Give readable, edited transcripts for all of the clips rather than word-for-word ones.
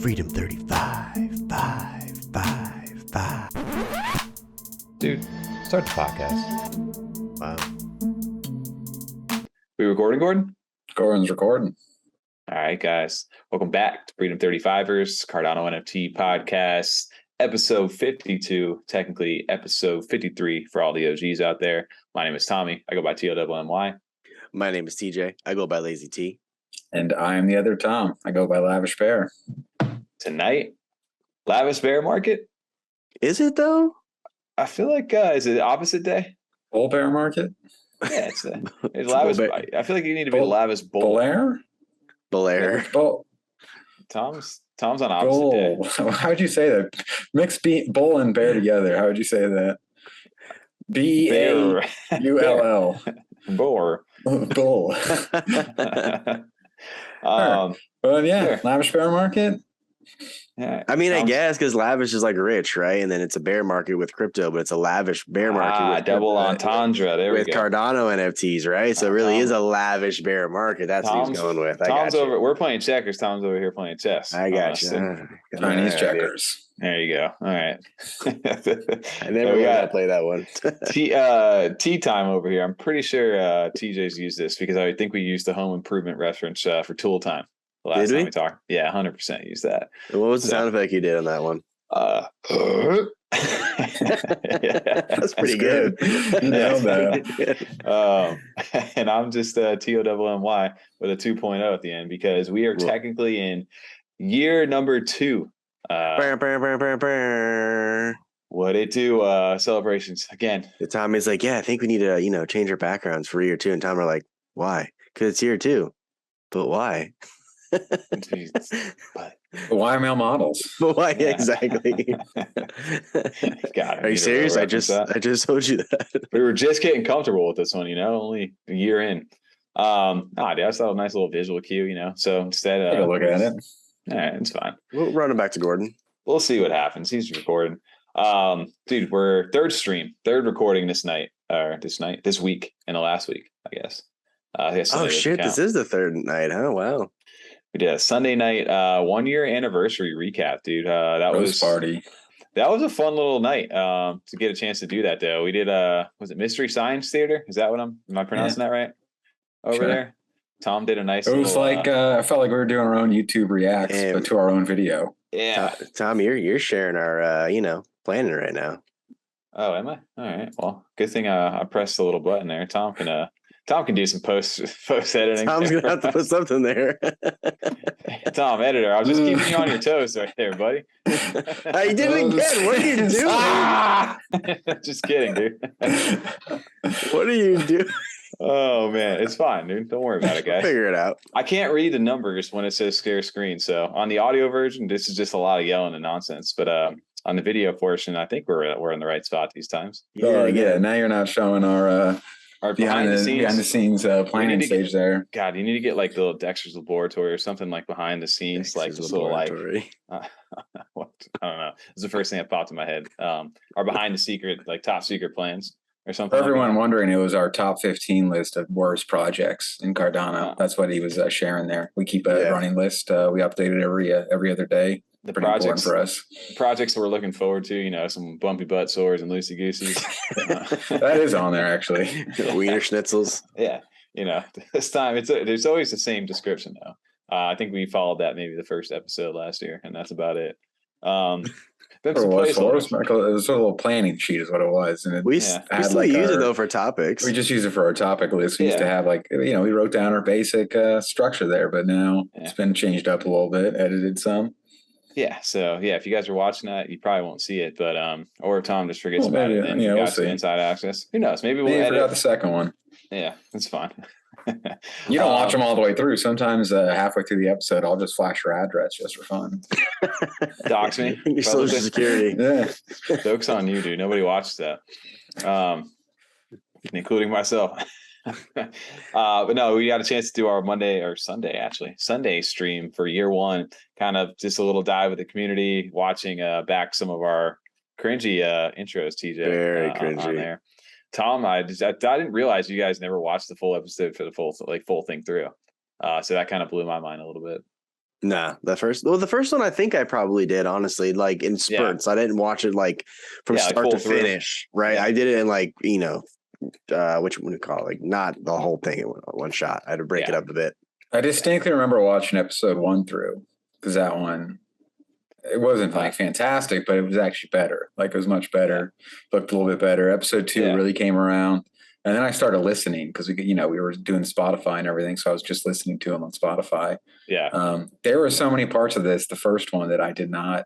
Freedom 35, 5, 5, 5. Dude, start the podcast. Wow. We recording, Gordon? Gordon's recording. All right, guys. Welcome back to Freedom 35ers, Cardano NFT podcast, episode 52, technically episode 53 for all the OGs out there. My name is Tommy. I go by TOMMY. My name is TJ. I go by Lazy T. And I am the other Tom. I go by Lavish Bear. Tonight, lavish bear market? Is it though? I feel like, is it the opposite day? Bull bear market? Yeah, it's lavish. I feel like you need to be lavish bull. Belair? Belair. Bull. Tom's on opposite day. Bull. How would you say that? Mix bull and bear together. How would you say that? B-A-U-L-L. Boar. Bull. Well, yeah, sure. Lavish bear market. Yeah, I mean, I guess because lavish is like rich, right? And then it's a bear market with crypto, but it's a lavish bear market with double entendre. There we go. With Cardano NFTs, right? So it really is a lavish bear market. That's what he's going with. Tom's over. We're playing checkers. Tom's over here playing chess. I got you. Chinese checkers. There you go. All right. I never got to play that one. Tea time over here. I'm pretty sure TJ's used this because I think we used the home improvement reference for tool time. The last time we talked. Yeah, 100% use that. What was the sound effect you did on that one? That's pretty good. You nailed that. And I'm just TOMMY with a 2.0 at the end because we are technically in year number 2. What it do? Celebrations again. The Tom is like, yeah, I think we need to, change our backgrounds for year 2. And Tom are like, why? Because it's year 2. But why? But why male models? But why exactly? God, are you serious? I just told you that. We were just getting comfortable with this one, only a year in. Dude, I saw a nice little visual cue, So instead, take a look at it. All right, it's fine. We'll run it back to Gordon. We'll see what happens. He's recording. Dude, we're third recording this week, and the last week, I guess. Oh shit! This is the third night, huh? Wow. We did a Sunday night 1 year anniversary recap, dude. That was party. That was a fun little night to get a chance to do that, though. We did was it Mystery Science Theater? Is that what am I pronouncing that right? Over there. Tom did a nice. It was I felt like we were doing our own YouTube reacts, but to our own video. Yeah, Tom, you're sharing our planning right now. Oh, am I? All right. Well, good thing I pressed the little button there. Tom can do some post editing. Tom's gonna have to put something there. Tom, editor, I was just keeping you on your toes right there, buddy. I did it again. What are you doing? Just kidding, dude. What are you doing? Oh man, it's fine, dude. Don't worry about it, guys. Figure it out. I can't read the numbers when it says share screen. So on the audio version, this is just a lot of yelling and nonsense. But on the video portion, I think we're in the right spot these times. Yeah. Now you're not showing our behind the scenes planning stage there. God, you need to get like the little Dexter's Laboratory or something like behind the scenes, like this little like I don't know. It's the first thing that popped in my head. Our behind the secret, like top secret plans or something. For everyone wondering, it was our top 15 list of worst projects in Cardano. That's what he was sharing there. We keep a running list. We update it every other day. The pretty projects for us. Projects that we're looking forward to, some bumpy butt sores and loosey goosies. That is on there actually. Wiener schnitzels. Yeah, this time there's always the same description though. I think we followed that maybe the first episode last year, and that's about it. It was a little planning sheet is what it was, and we still use it though for topics. We just use it for our topic list. We used to have we wrote down our basic structure there, but now it's been changed up a little bit, edited some. Yeah, so if you guys are watching that, you probably won't see it, but or if Tom just forgets about it, then you got some inside access. Who knows? Maybe we'll edit. Forgot the second one. Yeah, that's fine. You don't watch them all the way through. Sometimes halfway through the episode, I'll just flash your address just for fun. Dox me. Your social security. Yeah. Joke's on you, dude. Nobody watches that, including myself. But no, we got a chance to do our Sunday stream for year 1. Kind of just a little dive with the community, watching back some of our cringy intros, TJ. Very cringy on there. Tom, I didn't realize you guys never watched the full episode for the full thing through. So that kind of blew my mind a little bit. Nah, the first one I think I probably did, honestly, like in spurts. I didn't watch it like from start like to finish, right? Yeah. I did it in like, which one do you call it? Like not the whole thing in one shot. I had to break it up a bit. I distinctly remember watching episode 1 through, because that one, it wasn't like fantastic, but it was actually better. Like it was much better, looked a little bit better. Episode 2 really came around. And then I started listening because we were doing Spotify and everything. So I was just listening to them on Spotify. Yeah. There were so many parts of this, the first one, that I don't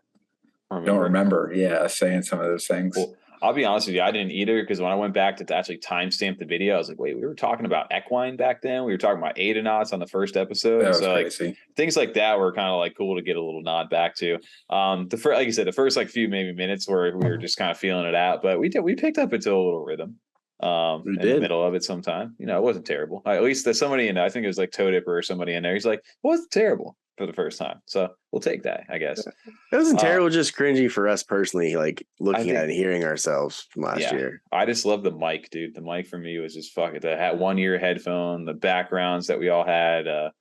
remember. Yeah. Saying some of those things. Well, I'll be honest with you, I didn't either, because when I went back to actually timestamp the video, I was like, wait, we were talking about equine back then. We were talking about Adenauts on the first episode. That was so crazy. Like, things like that were kind of like cool to get a little nod back to. Like you said, the first like few maybe minutes where we were just kind of feeling it out, but we picked up into a little rhythm. In the middle of it sometime. It wasn't terrible. At least there's somebody in there, I think it was like Toe Dipper or somebody in there. He's like, it wasn't terrible for the first time. So we'll take that, I guess. It wasn't terrible, just cringy for us personally, like looking at it and hearing ourselves from last year. I just love the mic, dude. The mic for me was just fucking the 1 year headphone, the backgrounds that we all had. It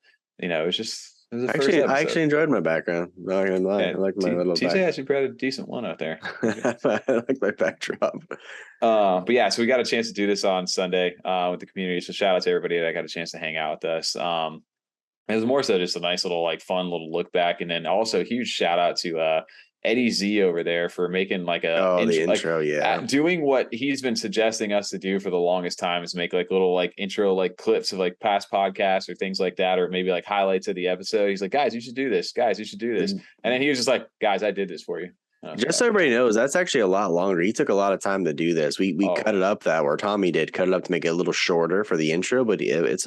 was just I actually enjoyed my background. Not gonna lie. I like my little TJ actually brought a decent one out there. I like my backdrop. But yeah, so we got a chance to do this on Sunday with the community. So shout out to everybody that got a chance to hang out with us. It was more so just a nice little like fun little look back, and then also a huge shout out to EddyZ over there for making like the intro, doing what he's been suggesting us to do for the longest time, is make like little like intro like clips of like past podcasts or things like that, or maybe like highlights of the episode. He's like, guys, you should do this. Guys, you should do this. And then he was just like, guys, I did this for you. Just so everybody knows, that's actually a lot longer. He took a lot of time to do this. We cut it up or Tommy did cut it up to make it a little shorter for the intro, but it's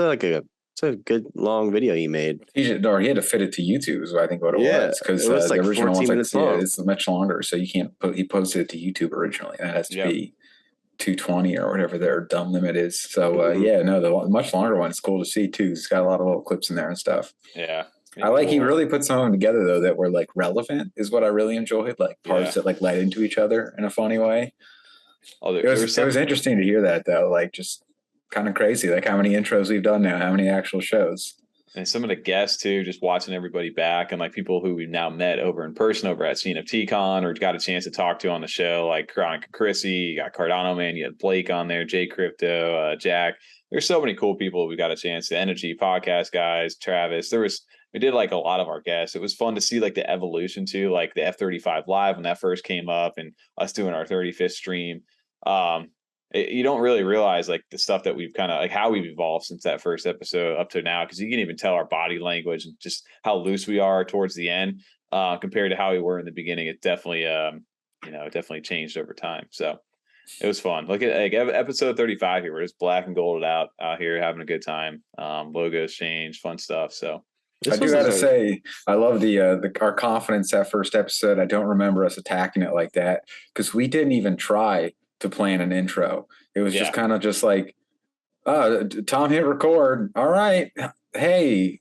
a good long video he made. He had to fit it to YouTube, is I think what it was, because like the original 14 minutes long. It's much longer, so you can't he posted it to YouTube originally. That has to be 220 or whatever their dumb limit is. So the much longer one is cool to see too. It's got a lot of little clips in there and stuff. Yeah. I like he really put some of them together though that were like relevant, is what I really enjoyed. Like parts that like led into each other in a funny way. It was interesting to hear that though, like just kind of crazy, like how many intros we've done now, how many actual shows. And some of the guests too, just watching everybody back, and like people who we've now met over in person over at CNFTcon or got a chance to talk to on the show, like Krissy, you got Cardano Man, you had Blake on there, Jay Crypto, Jack. There's so many cool people we got a chance to. Energy podcast guys, Travis. We did like a lot of our guests. It was fun to see like the evolution too, like the F35 live when that first came up, and us doing our 35th stream. You don't really realize like the stuff that we've kind of like how we've evolved since that first episode up to now, because you can even tell our body language and just how loose we are towards the end compared to how we were in the beginning. It definitely definitely changed over time. So it was fun. Look at like episode 35 here. We're just black and golded out here having a good time. Logos changed, fun stuff. So I do gotta say, I love our confidence that first episode. I don't remember us attacking it like that, because we didn't even try to plan an intro. It was just kind of just like, Tom hit record. All right. Hey.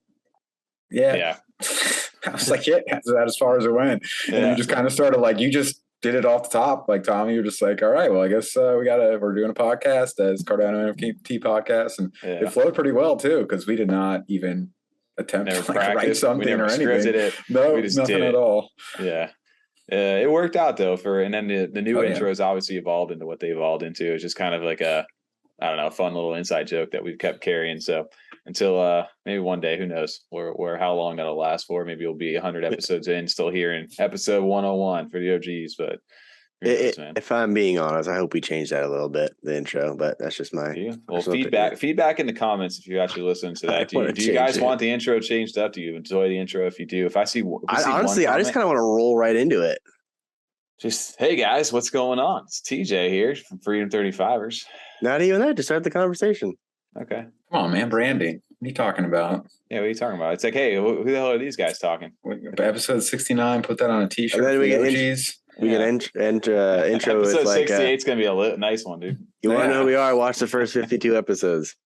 Yeah. I was like, that's as far as it went. And you just kind of started like, you just did it off the top. Like Tommy, you're just like, all right, well, I guess we're doing a podcast as Cardano NFT podcast. And it flowed pretty well too, because we did not even attempt to like write something or anything. No, nothing at all. Yeah. It worked out though and then the new intros obviously evolved into what they evolved into. It's just kind of like a fun little inside joke that we've kept carrying. So until maybe one day, who knows where how long that'll last for. Maybe it'll be 100 episodes in, still here in episode 101 for the OGs. But if I'm being honest, I hope we change that a little bit, the intro, but that's just my feedback in the comments if you actually listen to that. Do you guys want the intro changed up? Do you enjoy the intro? If you do, I just kind of want to roll right into it. Just, hey guys, what's going on? It's TJ here from Freedom 35ers. Not even that, to start the conversation. Okay. Come on, man, branding. What are you talking about? Yeah, what are you talking about? It's like, hey, who the hell are these guys talking? Episode 69, put that on a t-shirt. And then we get intro. Episode 68 is going to be a nice one, dude. You want to know who we are? Watch the first 52 episodes.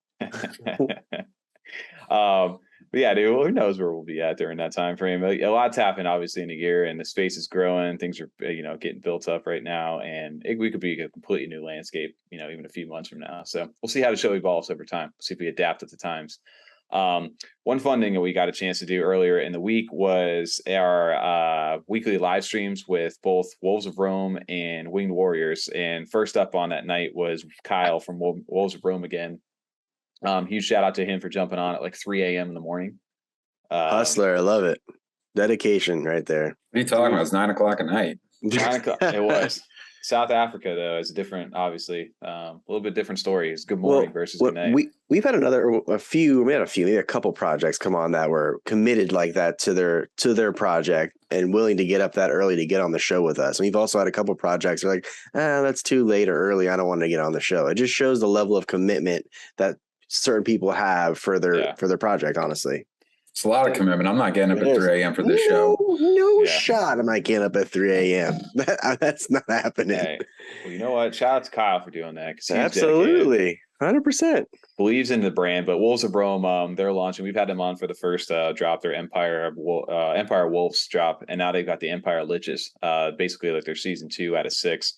But yeah, dude, who knows where we'll be at during that time frame. A lot's happened, obviously, in a year, and the space is growing. Things are, getting built up right now, and we could be a completely new landscape, even a few months from now. So we'll see how the show evolves over time. We'll see if we adapt at the times. One fun thing that we got a chance to do earlier in the week was our weekly live streams with both Wolves of Rome and Winged Warriors. And first up on that night was Kyle from Wolves of Rome again. Huge shout out to him for jumping on at like 3 a.m. in the morning. Hustler, I love it. Dedication right there. What are you talking about? It's 9 o'clock at night. 9 o'clock. It was. South Africa, though, is a different, obviously, a little bit different story. It's good morning versus good night. We've had maybe a couple projects come on that were committed like that to their project and willing to get up that early to get on the show with us. And we've also had a couple projects that are like, that's too late or early. I don't want to get on the show. It just shows the level of commitment that certain people have for their project, honestly. It's a lot of commitment. I'm not getting up at 3 a.m. for this show. No shot. I'm not getting up at 3 a.m. That's not happening. Hey, well, you know what? Shout out to Kyle for doing that. Absolutely. 100%. Believes in the brand. But Wolves of Rome, they're launching. We've had them on for the first drop, their Empire Wolves drop. And now they've got the Empire Liches, basically like their season 2 out of 6.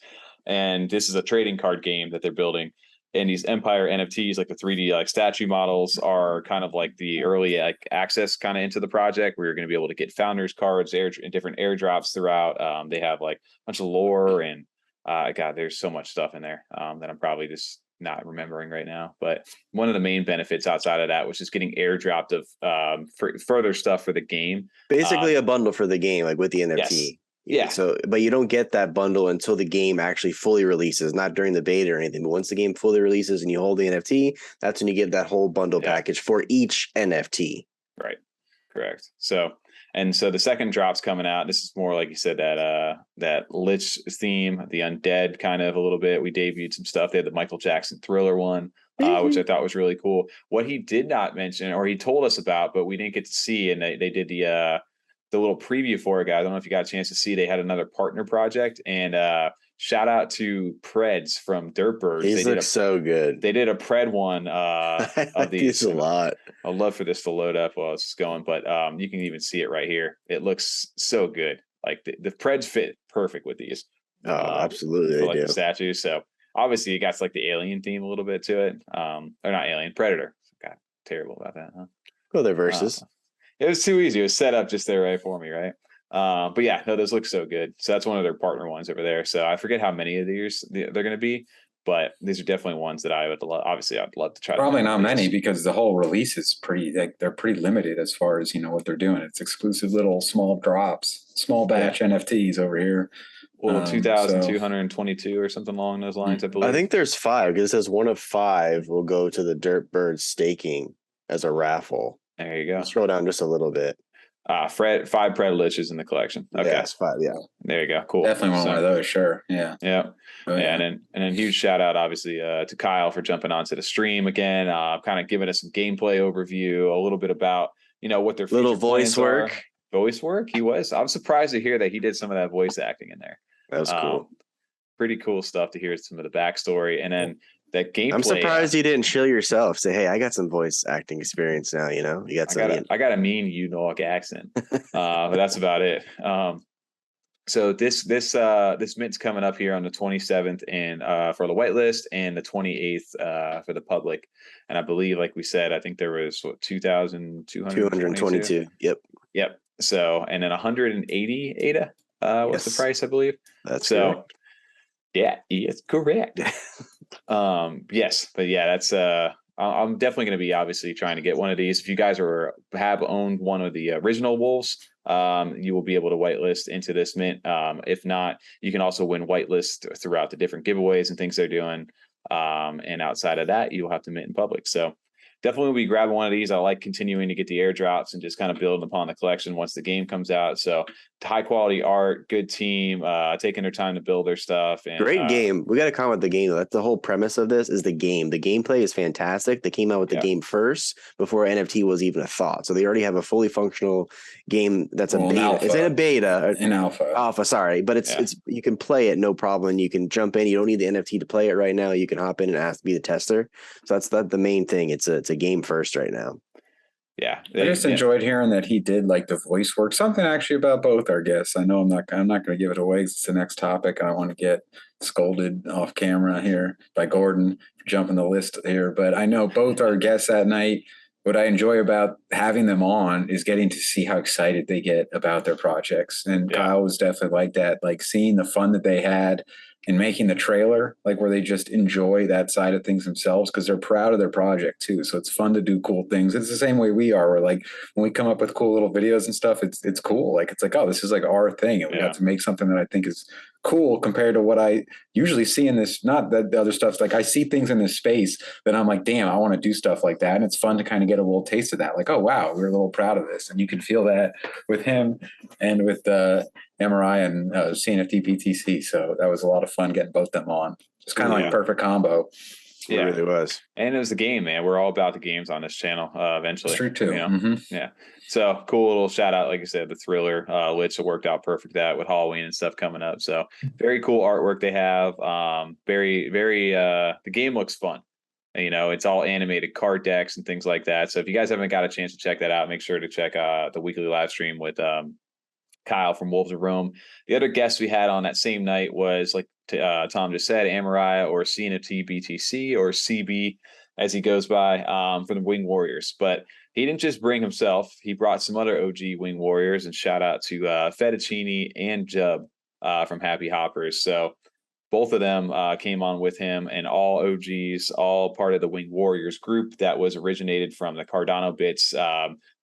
And this is a trading card game that they're building. And these Empire NFTs, like the 3D like statue models, are kind of like the early access kind of into the project, where you're going to be able to get founders cards, different airdrops throughout. They have like a bunch of lore, and God, there's so much stuff in there that I'm probably just not remembering right now. But one of the main benefits outside of that was just getting airdropped of further stuff for the game. Basically, a bundle for the game, like with the NFT. Yes. Yeah. So, but you don't get that bundle until the game actually fully releases, not during the beta or anything. But once the game fully releases and you hold the NFT, that's when you get that whole bundle package for each NFT. Right. Correct. So the second drop's coming out. This is more like you said, that Lich theme, the undead kind of a little bit. We debuted some stuff. They had the Michael Jackson Thriller one, which I thought was really cool. What he did not mention, or he told us about, but we didn't get to see, and they did the little preview for it, guys. I don't know if you got a chance to see. They had another partner project, and shout out to Preds from Dirtbirds. These look so good. They did a Pred one of these a lot. I'd love for this to load up while it's going, but you can even see it right here. It looks so good. Like the Preds fit perfect with these. Oh, absolutely, like the statues. So obviously, it got like the alien theme a little bit to it. Or not alien, Predator. God, terrible about that, huh? Well, they're versus. It was too easy. It was set up just there right for me, right? But yeah, no, those look so good. So that's one of their partner ones over there. So I forget how many of these they're going to be, but these are definitely ones that I would obviously I'd love to try. Probably not many, because the whole release is they're pretty limited as far as what they're doing. It's exclusive little small drops, small batch NFTs over here. Well, 2,222 or something along those lines, I believe. I think there's 5, because it says 1 of 5 will go to the Dirtbird staking as a raffle. There you go. Scroll down just a little bit. 5 Pred Liches in the collection. Okay, yeah, it's 5. Yeah, there you go. Cool. Definitely one of those. Sure. Yeah. Yeah. Oh, yeah. And then huge shout out, obviously, to Kyle for jumping onto the stream again, kind of giving us some gameplay overview, a little bit about what their little voice work. Voice work. He was. I'm surprised to hear that he did some of that voice acting in there. That was cool. Pretty cool stuff to hear some of the backstory, and then that gameplay. I'm surprised you didn't chill yourself. Say, hey, I got some voice acting experience now. You got some. I got a mean York accent, but that's about it. So this mint's coming up here on the 27th, and for the whitelist, and the 28th for the public. And I believe, like we said, I think there was 2,222. Yep. So, and then 180 ADA was the price, I believe. That's so. Correct. Yeah, it's correct. Yes, but yeah, that's I'm definitely going to be obviously trying to get one of these. If you guys have owned one of the original Wolves, you will be able to whitelist into this mint. If not, you can also win whitelist throughout the different giveaways and things they're doing. And outside of that, you'll have to mint in public. So definitely will be grabbing one of these. I like continuing to get the airdrops and just kind of building upon the collection once the game comes out. So high quality art, good team, taking their time to build their stuff. And, great game. We got to comment the game. That's the whole premise of this is the game. The gameplay is fantastic. They came out with the game first before NFT was even a thought. So they already have a fully functional game that's a beta. Alpha. It's in a beta. In alpha. Alpha, sorry. But it's you can play it, no problem. You can jump in. You don't need the NFT to play it right now. You can hop in and ask to be the tester. So that's the main thing. It's a game first right now. Yeah, I just enjoyed hearing that he did like the voice work. Something actually about both our guests. I know I'm not going to give it away. It's the next topic. I don't want to get scolded off camera here by Gordon for jumping the list here. But I know both our guests that night what I enjoy about having them on is getting to see how excited they get about their projects. And Kyle was definitely like that, like seeing the fun that they had in making the trailer, like where they just enjoy that side of things themselves because they're proud of their project too. So it's fun to do cool things. It's the same way we are. We're like, when we come up with cool little videos and stuff, it's cool. Like, it's like, oh, this is like our thing. And we got to make something that I think is cool compared to what I usually see in this, not that the other stuff's like, I see things in this space that I'm like, damn, I want to do stuff like that. And it's fun to kind of get a little taste of that. Like, oh, wow, we're a little proud of this. And you can feel that with him and with MRI and CNFTBTC. So that was a lot of fun getting both them on. It's kind of like perfect combo. It really was. And it was the game, man. We're all about the games on this channel eventually. That's true too. You know? Yeah. So cool little shout out, like I said, the Thriller Lich worked out perfect that with Halloween and stuff coming up. So very cool artwork they have. Very the game looks fun. You know, it's all animated card decks and things like that. So if you guys haven't got a chance to check that out, make sure to check the weekly live stream with Kyle from Wolves of Rome. The other guest we had on that same night was, like Tom just said, Amariah or CNFTBTC or CB as he goes by from the Wing Warriors. But he didn't just bring himself. He brought some other OG Wing Warriors, and shout out to Fettucine and Jub from Happy Hoppers. So both of them came on with him, and all OGs, all part of the Wing Warriors group that was originated from the Cardano bits,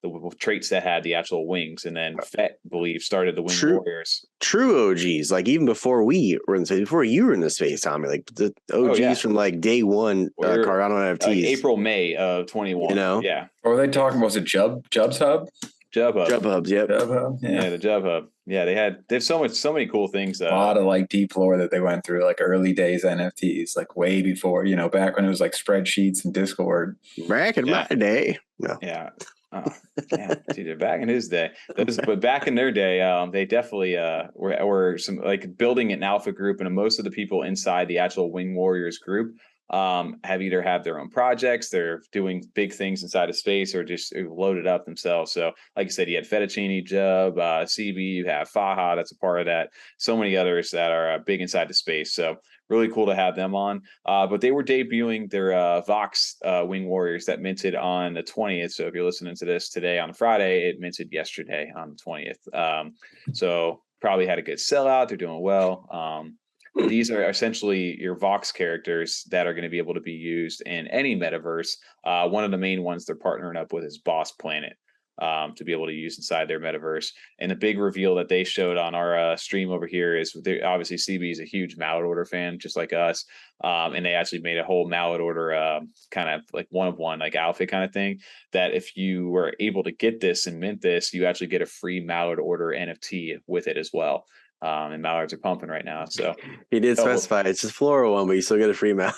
the traits that had the actual wings. And then Fett, I believe, started the Wing Warriors. True OGs, like even before we were in the space, before you were in the space, Tommy, like the OGs from like day one, Cardano NFTs. Like April, May of 21. You know? Yeah. Or were they talking, was it Jub's Hub? Jub Hub. Jub Hubs, yep. Jub Hub, yeah, the Jub Hub. Yeah, they have so many cool things. A lot of like deep lore that they went through, like early days NFTs, like way before, you know, back when it was like spreadsheets and Discord. Back in my day. No. Yeah. Oh, man, dude, back in his day, but back in their day, they definitely were some like building an alpha group, and most of the people inside the actual Wing Warriors group have either have their own projects, they're doing big things inside of space, or just loaded up themselves. So like I said, you had Fettucine, Jub, CB, you have Faha, that's a part of that. So many others that are big inside the space. So really cool to have them on. But they were debuting their Vox Wing Warriors that minted on the 20th. So if you're listening to this today on Friday, it minted yesterday on the 20th. So probably had a good sellout. They're doing well. These are essentially your Vox characters that are going to be able to be used in any metaverse. One of the main ones they're partnering up with is Boss Planet to be able to use inside their metaverse. And the big reveal that they showed on our stream over here is obviously CB is a huge Mallard Order fan, just like us. And they actually made a whole Mallard Order kind of like one of one, like outfit kind of thing, that if you were able to get this and mint this, you actually get a free Mallard Order NFT with it as well. And Mallards are pumping right now. So he did specify it's just floral one, but you still get a free Mallard.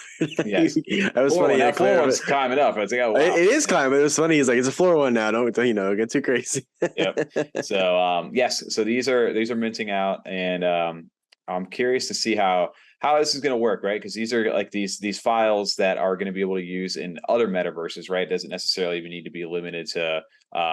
Yes, that was funny. That floral one's climbing up. I was like, oh, wow. It is climbing. It was funny. He's like, it's a floral one now. Don't get too crazy. Yep. So yes, so these are minting out, and I'm curious to see how this is going to work, right? Because these are like these files that are going to be able to use in other metaverses, right? It doesn't necessarily even need to be limited to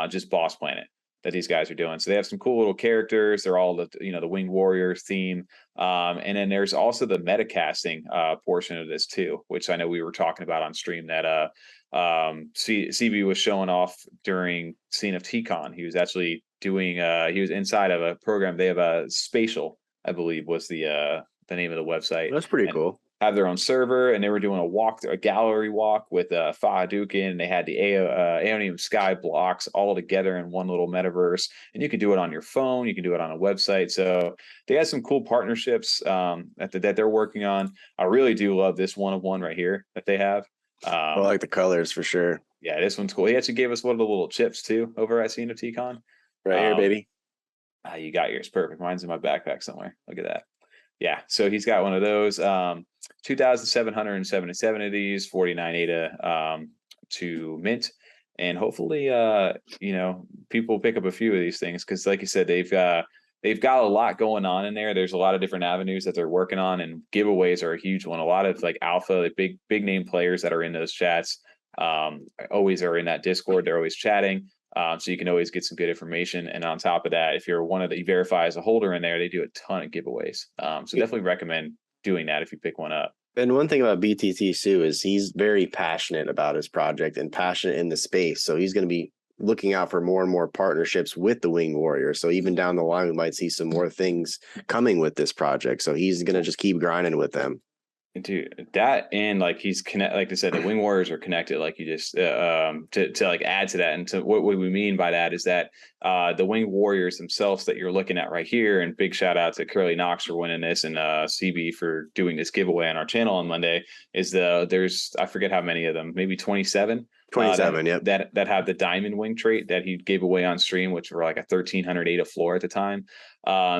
just Boss Planet that these guys are doing. So they have some cool little characters. They're all the Winged Warriors theme. And then there's also the metacasting portion of this too, which I know we were talking about on stream that CB was showing off during CNFTcon. He was actually doing he was inside of a program. They have a Spatial, I believe was the name of the website. That's pretty cool. Have their own server, and they were doing a gallery walk with Fahadukin, and they had the Aeonium Sky blocks all together in one little metaverse. And you can do it on your phone, you can do it on a website. So they had some cool partnerships that they're working on. I really do love this one of one right here that they have. I like the colors for sure. Yeah, this one's cool. He actually gave us one of the little chips too over at CNFTcon. Right here, baby. You got yours. Perfect. Mine's in my backpack somewhere. Look at that. Yeah, so he's got one of those. 2,777 of these, 49 ADA to mint, and hopefully, people pick up a few of these things because, like you said, they've got a lot going on in there. There's a lot of different avenues that they're working on, and giveaways are a huge one. A lot of like alpha, like big name players that are in those chats always are in that Discord. They're always chatting. So you can always get some good information. And on top of that, if you're one of the, you verify as a holder in there, they do a ton of giveaways. So definitely recommend doing that if you pick one up. And one thing about BTT Sue is he's very passionate about his project and passionate in the space. So he's going to be looking out for more and more partnerships with the Winged Warriors. So even down the line, we might see some more things coming with this project. So he's going to just keep grinding with them. Dude, that and like he's like I said, the Wing Warriors are connected, like you just to like add to that. And to what we mean by that is that the Wing Warriors themselves that you're looking at right here, and big shout out to Curly Knox for winning this, and CB for doing this giveaway on our channel on Monday, is there's I forget how many of them, maybe 27. 27, yep. That have the diamond wing trait that he gave away on stream, which were like a 1,308 a floor at the time.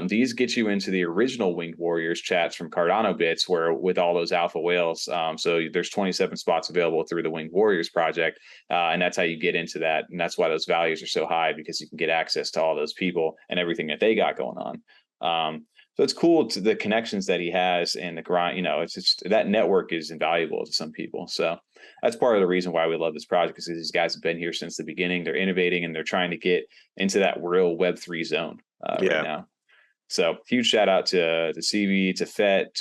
These get you into the original Winged Warriors chats from Cardano Bits, where with all those alpha whales. So there's 27 spots available through the Winged Warriors project, and that's how you get into that, and that's why those values are so high, because you can get access to all those people and everything that they got going on. So it's cool to the connections that he has and the grind. You know, it's just that network is invaluable to some people. So that's part of the reason why we love this project, because these guys have been here since the beginning. They're innovating and they're trying to get into that real Web3 zone right now. So huge shout out to CB, to Fet,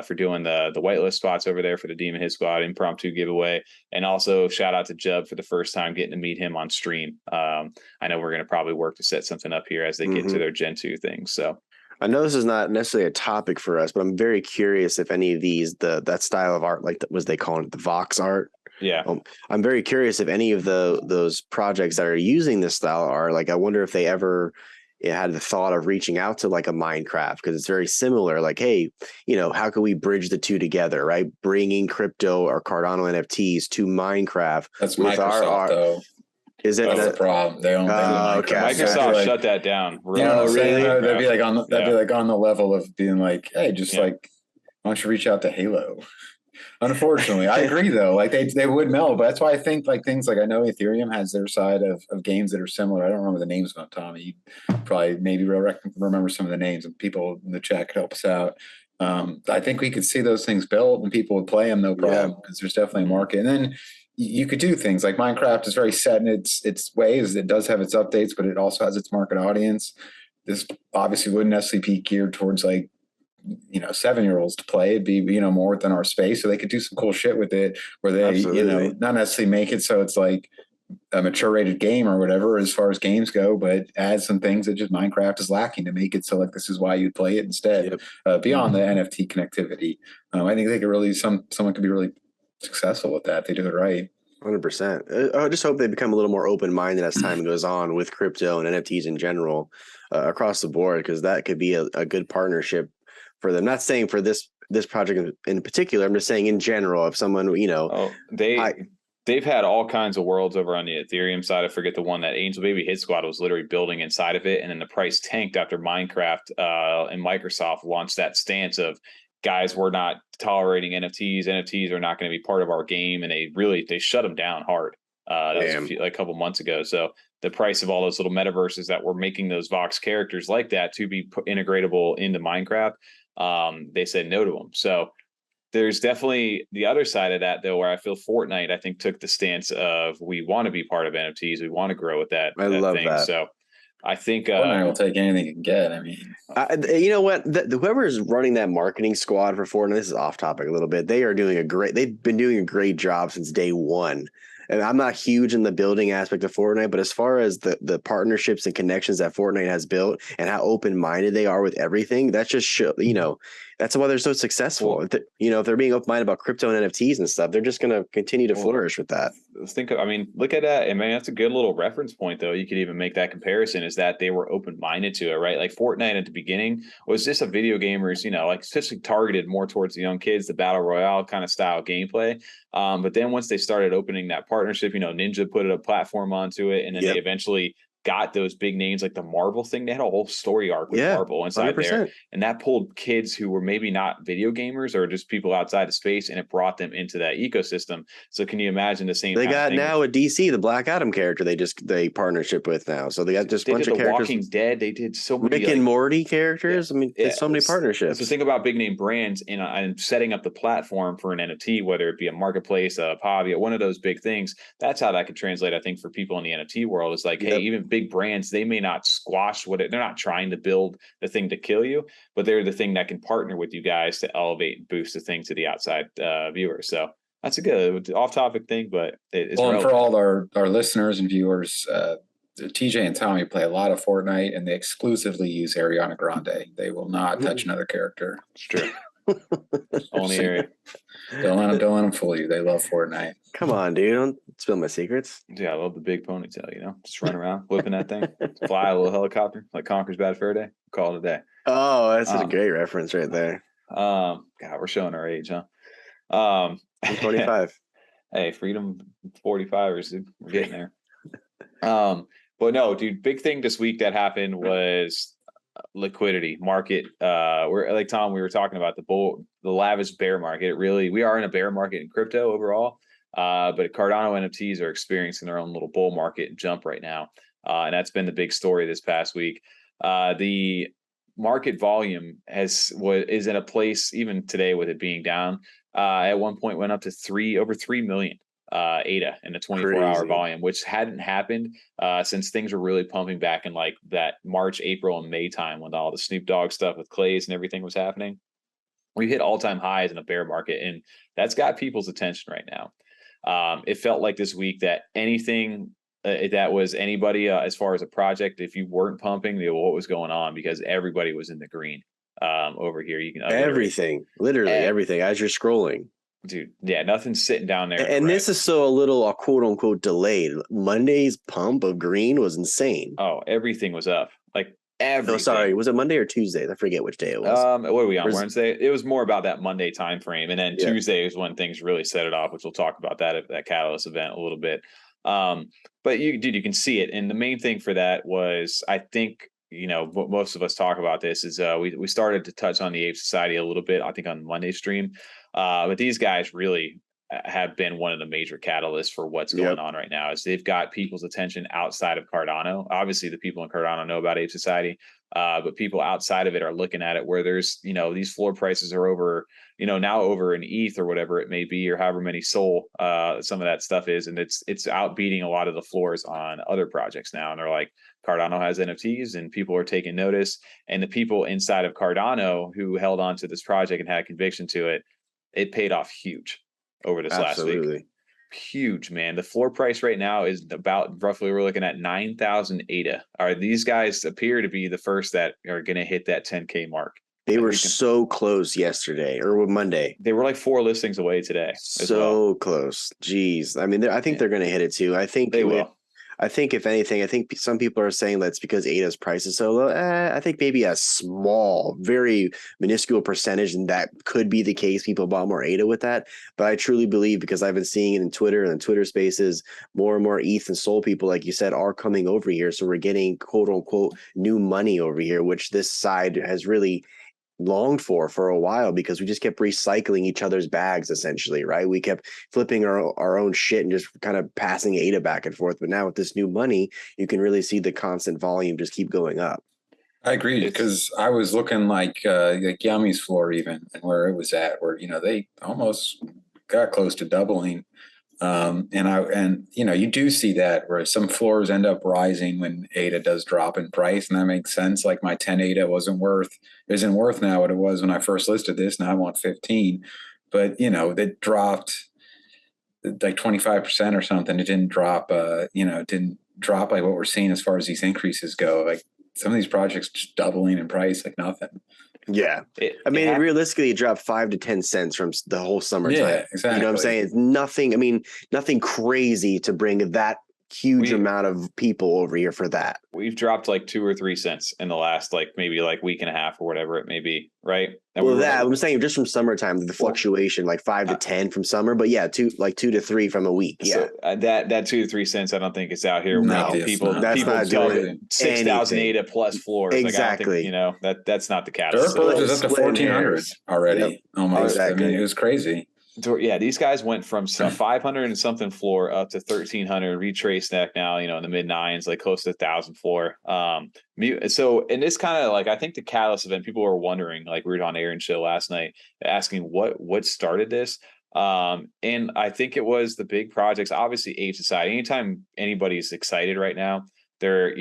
for doing the whitelist spots over there for the Demon Hit Squad impromptu giveaway, and also shout out to Jub for the first time getting to meet him on stream. I know we're going to probably work to set something up here as they get to their Gen 2 things. So I know this is not necessarily a topic for us, but I'm very curious if any of these, that style of art, like was they calling it the Vox art? Yeah. I'm very curious if any of those projects that are using this style of art, like I wonder if they ever had the thought of reaching out to like a Minecraft, because it's very similar. Like, hey, you know, how can we bridge the two together, right? Bringing crypto or Cardano NFTs to Minecraft. That's Microsoft, though. Is it that's the problem? They don't. Okay. Microsoft shut that down. You know what I'm saying? That'd be like on the level of being like, hey, just like, why don't you reach out to Halo? Unfortunately, I agree though. Like they would know, but that's why I think like things like, I know Ethereum has their side of games that are similar. I don't remember the names of them, Tommy. You probably maybe remember some of the names, and people in the chat could help us out. I think we could see those things built and people would play them no problem, because there's definitely a market. And then you could do things like Minecraft is very set in its ways. It does have its updates, but it also has its market audience. This obviously wouldn't necessarily be geared towards like, you know, 7-year-olds to play. It'd be, you know, more within our space, so they could do some cool shit with it, where they, you know, not necessarily make it so it's like a mature rated game or whatever as far as games go, but add some things that just Minecraft is lacking to make it so like this is why you'd play it instead. Beyond the NFT connectivity, I think they could really someone could be really successful with that if they do it right. 100%. I just hope they become a little more open-minded as time goes on with crypto and NFTs in general across the board, because that could be a good partnership for them. Not saying for this project in particular, I'm just saying in general, if someone, you know, they've had all kinds of worlds over on the Ethereum side. I forget the one that Angel Baby Hit Squad was literally building inside of it, and then the price tanked after Minecraft and Microsoft launched that stance of, guys, we're not tolerating NFTs. NFTs are not going to be part of our game, and they shut them down hard. That was a couple months ago. So the price of all those little metaverses that were making those Vox characters like that to be integratable into Minecraft, they said no to them. So there's definitely the other side of that, though, where I feel Fortnite, I think, took the stance of, we want to be part of NFTs. We want to grow with that. I love thing. that. So I think Fortnite will take anything it can get. I mean, you know what? Whoever is running that marketing squad for Fortnite, this is off topic a little bit. They've been doing a great job since day one. And I'm not huge in the building aspect of Fortnite, but as far as the partnerships and connections that Fortnite has built and how open-minded they are with everything, that's just that's why they're so successful. If they're being open-minded about crypto and NFTs and stuff, they're just going to continue to flourish with that. Look at that. I mean, that's a good little reference point, though. You could even make that comparison, is that they were open-minded to it, right? Like Fortnite at the beginning was just a video gamers, like especially targeted more towards the young kids, the battle royale kind of style gameplay. But then once they started opening that partnership, Ninja put a platform onto it, and then they eventually got those big names like the Marvel thing. They had a whole story arc with Marvel inside 100%. There, and that pulled kids who were maybe not video gamers or just people outside of space, and it brought them into that ecosystem. So can you imagine the same? They got now with DC, the Black Adam character they partnership with now. So they got just a bunch of characters. Walking Dead, they did so many Rick and Morty characters. I mean, there's so many partnerships. So think about big name brands and setting up the platform for an NFT, whether it be a marketplace, a hobby, one of those big things. That's how that could translate, I think, for people in the NFT world. Is like, hey, even big brands, they may not squash they're not trying to build the thing to kill you, but they're the thing that can partner with you guys to elevate and boost the thing to the outside viewers. So that's a good off-topic thing, but it's well, and for all our listeners and viewers, TJ and Tommy play a lot of Fortnite, and they exclusively use Ariana Grande. They will not touch another character. It's true. Only Ari. Don't let them fool you. They love Fortnite. Come on, dude. Don't spill my secrets. Yeah, I love the big ponytail, you know, just run around, whipping that thing, fly a little helicopter like Conker's Bad Fur Day. Call it a day. Oh, that's a great reference right there. God, we're showing our age, huh? I'm 25. Hey, freedom 45ers, dude. We're getting there. But no, dude, big thing this week that happened was liquidity market. We're like Tom, we were talking about the lavish bear market. We are in a bear market in crypto overall. But Cardano NFTs are experiencing their own little bull market and jump right now. And that's been the big story this past week. The market volume is in a place, even today with it being down, at one point went up to over 3 million ADA in the 24-hour volume, which hadn't happened since things were really pumping back in like that March, April, and May time when all the Snoop Dogg stuff with Clays and everything was happening. We hit all-time highs in a bear market, and that's got people's attention right now. It felt like this week that anything that was anybody as far as a project, if you weren't pumping, what was going on, because everybody was in the green over here. You can literally everything as you're scrolling. Dude, yeah, nothing's sitting down there. And this is so a quote unquote delayed. Monday's pump of green was insane. Oh, everything was up. Like everything. No, sorry, was it Monday or Tuesday? I forget which day it was. What are we on, Wednesday? It was more about that Monday time frame, and then Tuesday is when things really set it off, which we'll talk about that at that Catalyst event a little bit. But you can see it, and the main thing for that was, I think, you know, what most of us talk about this is we started to touch on the Ape Society a little bit, I think, on Monday stream. But these guys really have been one of the major catalysts for what's going on right now. Is they've got people's attention outside of Cardano. Obviously, the people in Cardano know about Ape Society, but people outside of it are looking at it where there's, you know, these floor prices are over, you know, now over an ETH or whatever it may be, or however many SOL some of that stuff is, and it's outbeating a lot of the floors on other projects now. And they're like, Cardano has NFTs, and people are taking notice. And the people inside of Cardano who held on to this project and had conviction to it, it paid off huge over this last week. Huge, man. The floor price right now is about roughly, we're looking at 9,000 ADA. These guys appear to be the first that are going to hit that 10K mark. They were so close yesterday or Monday. They were like 4 listings away today. So close. Jeez. I mean, I think they're going to hit it too. I think they will. I think if anything, I think some people are saying that's because ADA's price is so low. I think maybe a small, very minuscule percentage, and that could be the case. People bought more ADA with that. But I truly believe, because I've been seeing it in Twitter and in Twitter spaces, more and more ETH and SOL people, like you said, are coming over here. So we're getting quote unquote new money over here, which this side has really longed for a while, because we just kept recycling each other's bags, essentially, right? We kept flipping our own shit and just kind of passing ADA back and forth. But now with this new money, you can really see the constant volume just keep going up. I agree, because I was looking like Yummy's floor, even, and where it was at, where, you know, they almost got close to doubling. And you know, you do see that where some floors end up rising when ADA does drop in price, and that makes sense. Like my 10 ADA isn't worth now what it was when I first listed this. Now I want 15, but you know, it dropped like 25% or something. It didn't drop, you know, it didn't drop like what we're seeing as far as these increases go. Like some of these projects just doubling in price, like nothing. Yeah. Realistically, it dropped 5 to 10 cents from the whole summertime. Yeah, exactly. You know what I'm saying? It's nothing. I mean, nothing crazy to bring that huge amount of people over here for that. We've dropped like 2 or 3 cents in the last maybe week and a half or whatever it may be, right? And I'm saying just from summertime, the fluctuation, like 5 to 10 from summer, but yeah, 2 to 3 from a week. Yeah, so, that 2 to 3 cents, I don't think it's out here. No, people not doing 6,000 ADA plus floors. Exactly. Like, I don't think, you know, that's not the catalyst. Dirt Birds is up to 1,400 already. Almost. Exactly. I mean, it was crazy. Yeah, these guys went from 500 and something floor up to 1,300, retraced that now, you know, in the mid 9s, like close to 1,000 floor. So, and this kind of I think the Catalyst event, people were wondering, like we were on Aaron's show last night, asking what started this. And I think it was the big projects, obviously Ape Society. Anytime anybody's excited right now, they're,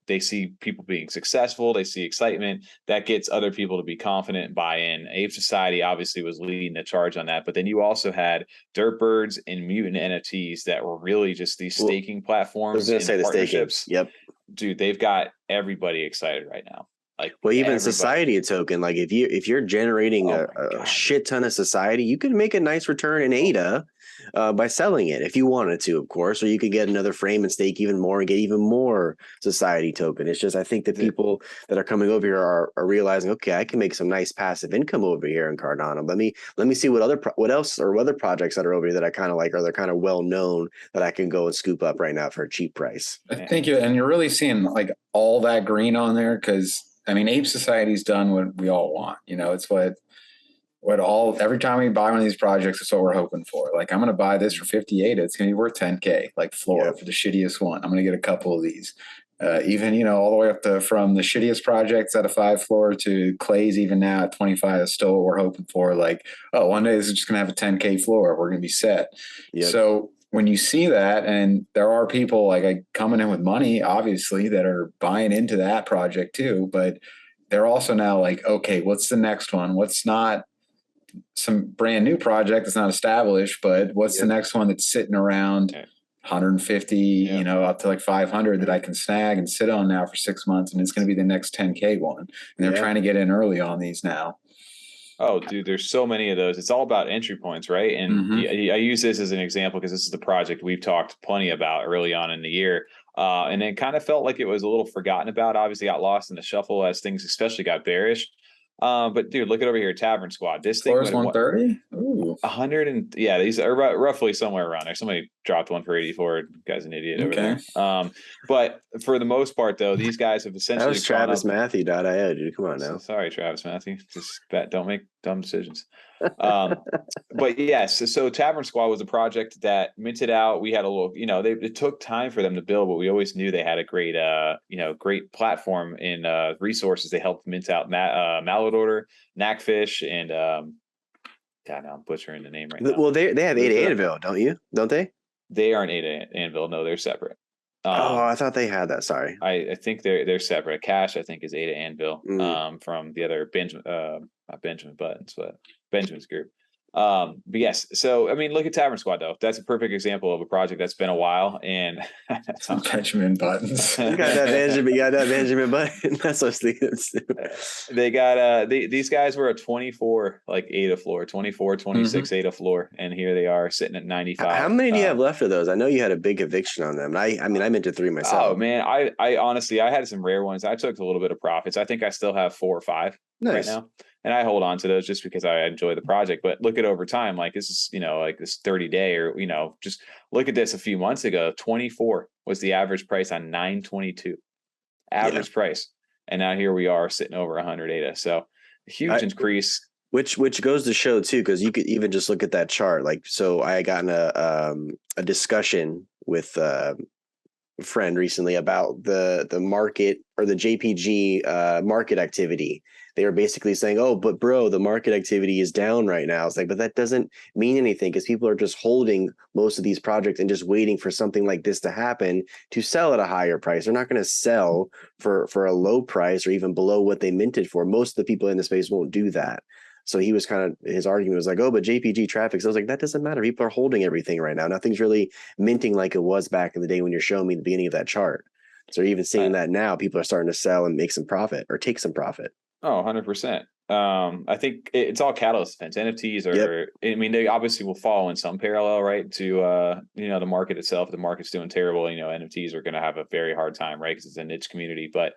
they see people being successful, they see excitement that gets other people to be confident and buy in. Ape Society obviously was leading the charge on that, but then you also had Dirtbirds and Mutant NFTs that were really just these staking platforms. I was going to say the staking. Yep. Dude, they've got everybody excited right now. Like, well, even society token, like if you're generating a shit ton of society, you can make a nice return in ADA by selling it if you wanted to, of course, or you could get another frame and stake even more and get even more society token. It's just, I think the people that are coming over here are realizing, okay, I can make some nice passive income over here in Cardano. Let me see what other projects that are over here that I kind of like, or they're kind of well known that I can go and scoop up right now for a cheap price. I think you're really seeing like all that green on there, because I mean, Ape Society's done what we all want. It's every time we buy one of these projects, it's what we're hoping for. Like, I'm going to buy this for 58. It's going to be worth 10K, like floor for the shittiest one. I'm going to get a couple of these. Even, all the way up from the shittiest projects at a 5 floor to Clay's even now at 25 is still what we're hoping for. Like, oh, one day this is just going to have a 10K floor. We're going to be set. Yep. So when you see that, and there are people like coming in with money, obviously, that are buying into that project too, but they're also now like, okay, what's the next one? What's not some brand new project that's not established, but what's the next one that's sitting around 150, up to like 500 that I can snag and sit on now for 6 months, and it's going to be the next 10K one. And they're trying to get in early on these now. Oh, dude, there's so many of those. It's all about entry points, right? And I use this as an example because this is the project we've talked plenty about early on in the year. And it kind of felt like it was a little forgotten about, obviously got lost in the shuffle as things especially got bearish. But dude, look at over here, Tavern Squad. This thing was 130. 100 and these are roughly somewhere around there. Somebody dropped one for 84. Guy's an idiot over there. But for the most part, though, these guys have essentially. That was TravisMatthew.io, dude. Come on now. Sorry, Travis Matthew. Just don't make dumb decisions. But yes, so Tavern Squad was a project that minted out. We had a little, it took time for them to build, but we always knew they had a great, great platform in resources. They helped mint out Mallard order, Knackfish, and God, now I'm butchering the name right now. Well, they have ADA Anvil, don't they? They aren't ADA Anvil. No, they're separate. I thought they had that. Sorry, I think they're separate. Cash, I think, is ADA Anvil from the other not Benjamin Buttons, but Benjamin's group. But yes, so I mean, look at Tavern Squad though. That's a perfect example of a project that's been a while, and Benjamin Buttons. You got that Benjamin Button. That's what Steve's. They got these guys were a 24 like ADA floor, 24, 26 ADA floor, and here they are sitting at 95. How many do you have left of those? I know you had a big eviction on them. I mean, I minted 3 myself. Oh man, I honestly I had some rare ones. I took a little bit of profits. I think I still have 4 or 5 right now. And I hold on to those just because I enjoy the project. But look at over time, like this is, like this 30-day or, just look at this a few months ago, 24 was the average price on 922 average price. And now here we are sitting over 100 ADA. So huge increase. Which goes to show too, because you could even just look at that chart. Like, so I got in a discussion with a friend recently about the market or the JPG market activity. They were basically saying, oh, but bro, the market activity is down right now. It's like, but that doesn't mean anything because people are just holding most of these projects and just waiting for something like this to happen to sell at a higher price. They're not going to sell for a low price or even below what they minted for. Most of the people in the space won't do that. So he was his argument was like, oh, but JPG traffic. So I was like, that doesn't matter. People are holding everything right now. Nothing's really minting like it was back in the day when you're showing me the beginning of that chart. So even seeing that now, people are starting to sell and make some profit or take some profit. Oh, 100%. I think it's all catalyst events. NFTs are, I mean, they obviously will follow in some parallel, right, to, the market itself. If the market's doing terrible, NFTs are going to have a very hard time, right, because it's a niche community. But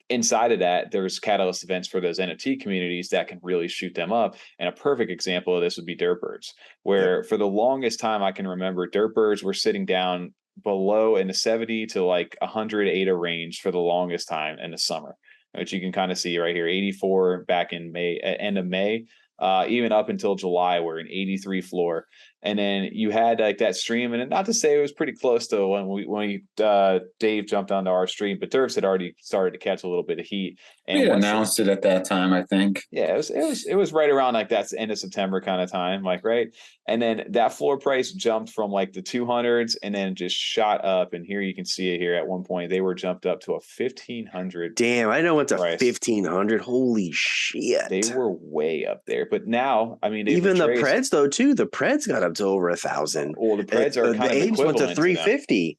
inside of that, there's catalyst events for those NFT communities that can really shoot them up. And a perfect example of this would be Dirtbirds, where for the longest time I can remember, Dirtbirds were sitting down below in the 70 to like 100 ADA range for the longest time in the summer, which you can kind of see right here, 84 back in May, end of May, even up until July, we're an 83 floor. And then you had like that stream, and not to say it was pretty close to when Dave jumped onto our stream, but Dirks had already started to catch a little bit of heat. And we announced it at that time, I think. Yeah, it was right around like that's end of September kind of time, like right. And then that floor price jumped from like the 200s and then just shot up. And here you can see it here at one point they were jumped up to a 1,500. Damn, I know it's a 1,500. Holy shit! They were way up there, but now I mean, even the Preds though too. The Preds got up to over 1,000. Well, the Preds are kind of apes went to 350.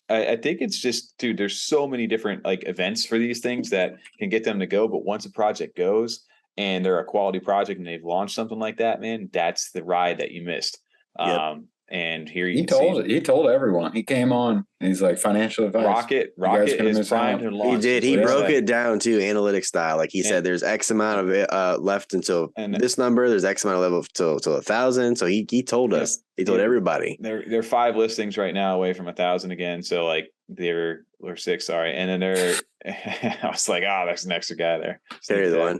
I think it's just, dude, there's so many different like events for these things that can get them to go. But once a project goes and they're a quality project and they've launched something like that, man, that's the ride that you missed. Yep. And here he told everyone. He came on and he's like, financial advice. Rocket is primed and launched. He did. He broke it down too, analytic style. Like he said, there's X amount of it left until this number. There's X amount of level till 1,000. So he told us. He told everybody. They're 5 listings right now away from 1,000 again. So like they're 6, sorry. And then they're I was like, there's an extra guy there. Carry the one.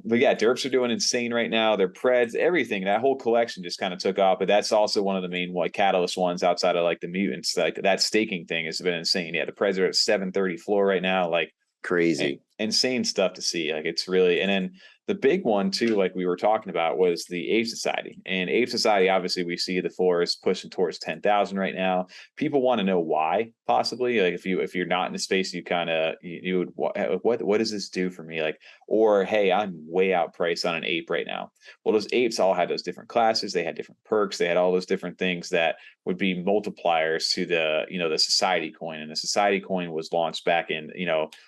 But yeah, derps are doing insane right now. Their Preds, everything, that whole collection just kind of took off. But that's also one of the main catalyst ones outside of like the mutants. Like that staking thing has been insane. Yeah, the Preds are at 730 floor right now. Like crazy, insane stuff to see. Like it's really, and then the big one too, like we were talking about, was the Ape Society. And Ape Society, obviously, we see the floor is pushing towards 10,000 right now. People want to know why, possibly. Like if you're not in the space, you kind of you would what does this do for me? Like, or hey, I'm way outpriced on an ape right now. Well, those apes all had those different classes. They had different perks. They had all those different things that would be multipliers to the the society coin. And the society coin was launched back in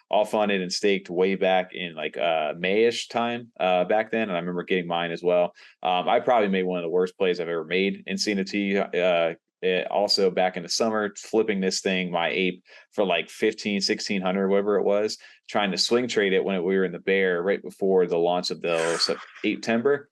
all funded and staked way back in like May-ish time back then. And I remember getting mine as well. I probably made one of the worst plays I've ever made in CNFT. Also back in the summer, flipping this thing, my ape, for like 1,600, whatever it was, trying to swing trade it when we were in the bear right before the launch of the ape timber.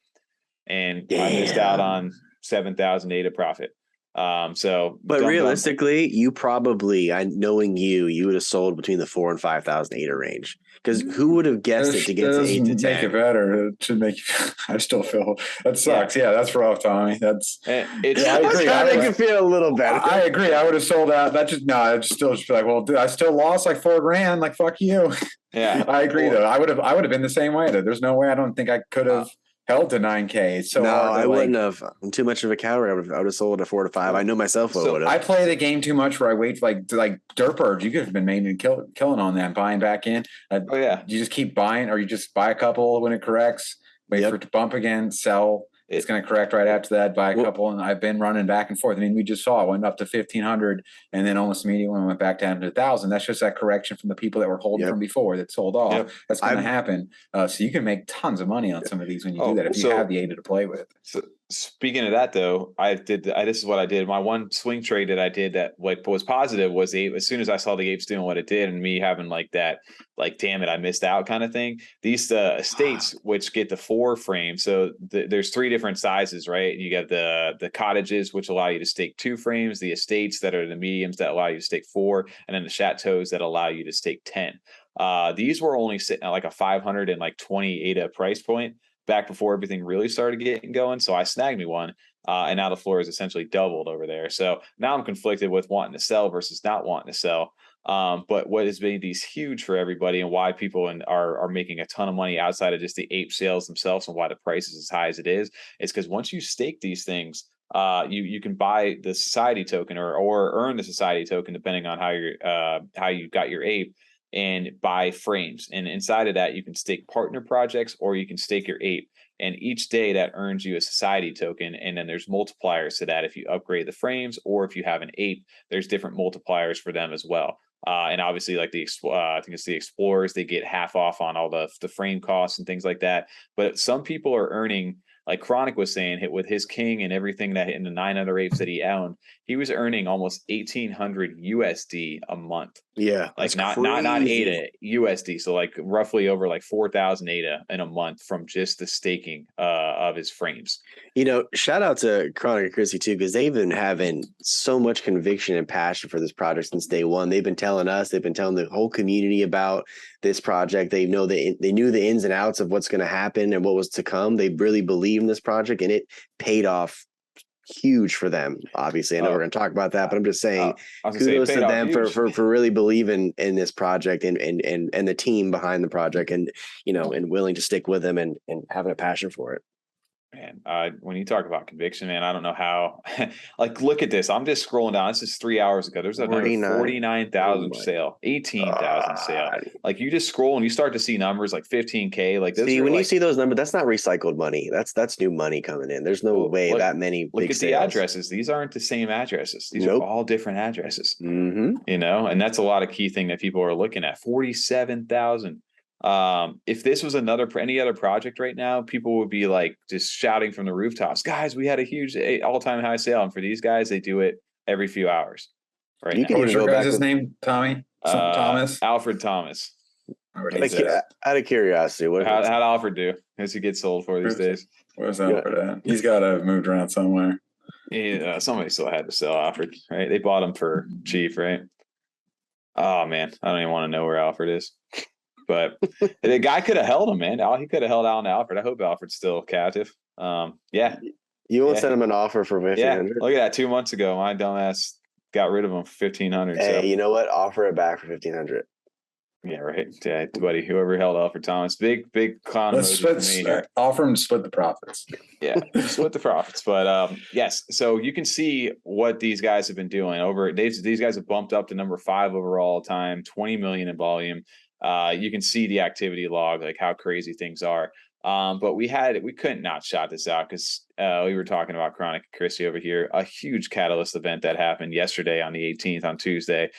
And I missed out on 7,000 ADA profit. But realistically, you probably, knowing you would have sold between the 4,000 and 5,000 ADA range. Because who would have guessed it to get to 8 to 10? Make it better. It should make you. I still feel that sucks. Yeah, that's rough, Tommy. That's. I agree. I make it feel a little better. I agree. I would have sold out. I'd still just be like, well, dude, I still lost like $4,000. Like, fuck you. Yeah, I agree though. I would have been the same way. Though. There's no way. I don't think I could have held to 9K. So no, I wouldn't have. I'm too much of a coward. I would have sold at 4 to 5. I know myself would have. I play the game too much where I wait for like dirt birds. You could have been making killing on that, buying back in. You just keep buying, or you just buy a couple when it corrects, wait for it to bump again, sell. It's going to correct right after that, buy a couple, and I've been running back and forth. I mean, we just saw it went up to 1,500, and then almost immediately went back down to 1,000. That's just that correction from the people that were holding from before that sold off. That's going to happen. So you can make tons of money on some of these when you do that if you have the ADA to play with. So speaking of that, though, this is what I did. My one swing trade that I did that was positive was as soon as I saw the apes doing what it did, and me having like that, like, damn it, I missed out kind of thing. These estates, which get the 4 frames. So there's 3 different sizes, right? You got the cottages, which allow you to stake 2 frames, the estates that are the mediums that allow you to stake 4, and then the chateaus that allow you to stake 10. These were only sitting at like a 520 ADA price point back before everything really started getting going. So I snagged me one, and now the floor is essentially doubled over there. So now I'm conflicted with wanting to sell versus not wanting to sell. But what has made these huge for everybody, and why people are making a ton of money outside of just the ape sales themselves, and why the price is as high as it is because once you stake these things, you can buy the society token or earn the society token depending on how you got your ape, and buy frames. And inside of that, you can stake partner projects or you can stake your ape. And each day that earns you a society token. And then there's multipliers to that. If you upgrade the frames or if you have an ape, there's different multipliers for them as well. And obviously, like I think it's the explorers, they get half off on all the frame costs and things like that. But some people are earning, like Chronic was saying, hit with his king and everything that in the 9 other apes that he owned, he was earning almost 1,800 USD a month. Yeah, like not ADA, USD. So like roughly over like 4,000 ADA in a month from just the staking of his frames. Shout out to Chronic and Krissy too, because they've been having so much conviction and passion for this project since day one. They've been telling us, they've been telling the whole community about this project. They knew the ins and outs of what's going to happen and what was to come. They really believe in this project, and it paid off huge for them. Obviously, I know we're going to talk about that, but I'm just saying, kudos to them for really believing in this project and the team behind the project, and and willing to stick with them and having a passion for it. Man, when you talk about conviction, man, I don't know how. Like, look at this. I'm just scrolling down. This is 3 hours ago. There's another 49,000 sale, 18,000 sale. Like, you just scroll and you start to see numbers like 15K. Like, those when you see those numbers, that's not recycled money. That's new money coming in. There's no way that many. Look big at sales. The addresses. These aren't the same addresses. These are all different addresses. Mm-hmm. And that's a lot of key thing that people are looking at. 47,000. If this was any other project right now, people would be like just shouting from the rooftops, guys, we had a huge all-time high sale. And for these guys, they do it every few hours. Right. What was your guys' name, Tommy? Thomas? Alfred Thomas. Out of curiosity, how'd Alfred do? How's he get sold for these days? Where's Alfred at? He's got to have moved around somewhere. Somebody still had to sell Alfred, right? They bought him for cheap, right? Oh man, I don't even want to know where Alfred is. But the guy could have held him, man. He could have held Allen Alfred. I hope Alfred's still captive. Yeah. You won't send him an offer for 1,500? Yeah. Look at that. 2 months ago, my dumbass got rid of him for 1,500. Hey, you know what? Offer it back for 1,500. Yeah, right. Yeah, buddy. Whoever held Alfred Thomas, big con. Offer him to split the profits. Yeah, split the profits. But yes, so you can see what these guys have been doing. These guys have bumped up to number 5 overall all time, 20 million in volume. You can see the activity log, like how crazy things are. But we couldn't not shout this out because we were talking about Chronic and Krissy over here. A huge catalyst event that happened yesterday on the 18th on Tuesday.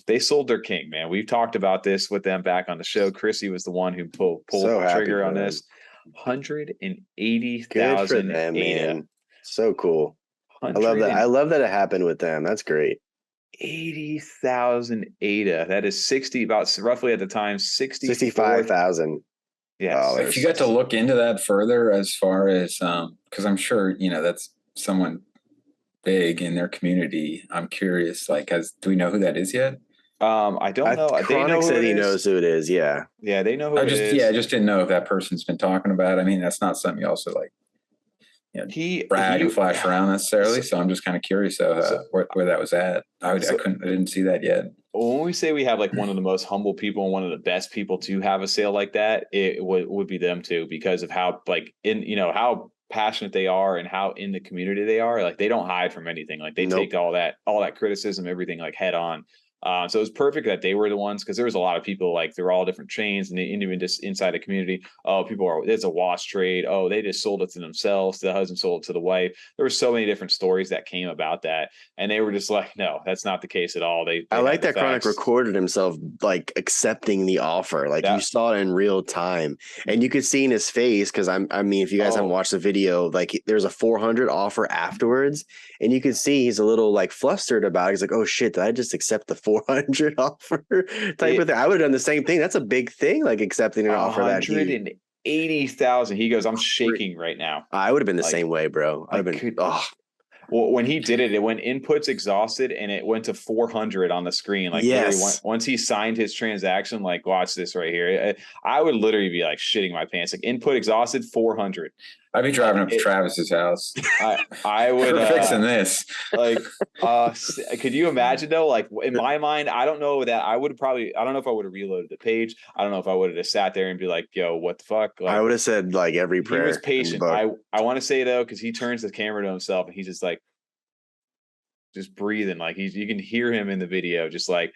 They sold their king, man. We've talked about this with them back on the show. Krissy was the one who pulled the trigger on this. 180,000 ADA. So cool. I love that. I love that it happened with them. That's great. 80,000 ADA. That is roughly at the time 65,000. Yeah. If you got to look into that further, as far as because I'm sure that's someone big in their community. I'm curious. Do we know who that is yet? I don't know. Chronic said he knows who it is. Yeah. Yeah, they know who it is. Yeah, I just didn't know if that person's been talking about it. I mean, that's not something you also brag and flash around necessarily. So I'm just kind of curious where that was at. I didn't see that yet. When we say we have like one of the most humble people and one of the best people to have a sale like that, it would be them too, because of how how passionate they are and how in the community they are. Like, they don't hide from anything. Like, they take all that criticism, everything like head on. So it was perfect that they were the ones, because there was a lot of people, like, they're all different chains, and even just inside the community. Oh, it's a wash trade. Oh, they just sold it to themselves. The husband sold it to the wife. There were so many different stories that came about that, and they were just like, no, that's not the case at all. I like that Chronic recorded himself like accepting the offer. Like, you saw it in real time, and you could see in his face, because I mean, if you guys haven't watched the video, like, there's a 400 offer afterwards, and you can see he's a little like flustered about it. He's like, oh shit, did I just accept the 400 offer type of thing? I would have done the same thing. That's a big thing, like accepting an offer that huge. 180,000. He goes, I'm shaking right now. I would have been the same way, bro. I've been. Well, when he did it, it went inputs exhausted, and it went to 400 on the screen. Like, once he signed his transaction, like, watch this right here. I would literally be like shitting my pants. Like, input exhausted, 400. I'd be driving up to Travis's house. I would fixing this. Like, could you imagine though? Like, in my mind, I don't know that I would probably. I don't know if I would have reloaded the page. I don't know if I would have just sat there and be like, "Yo, what the fuck?" Like, I would have said like every prayer. He was patient. I want to say though, because he turns the camera to himself and he's just like, just breathing. Like, you can hear him in the video, just like,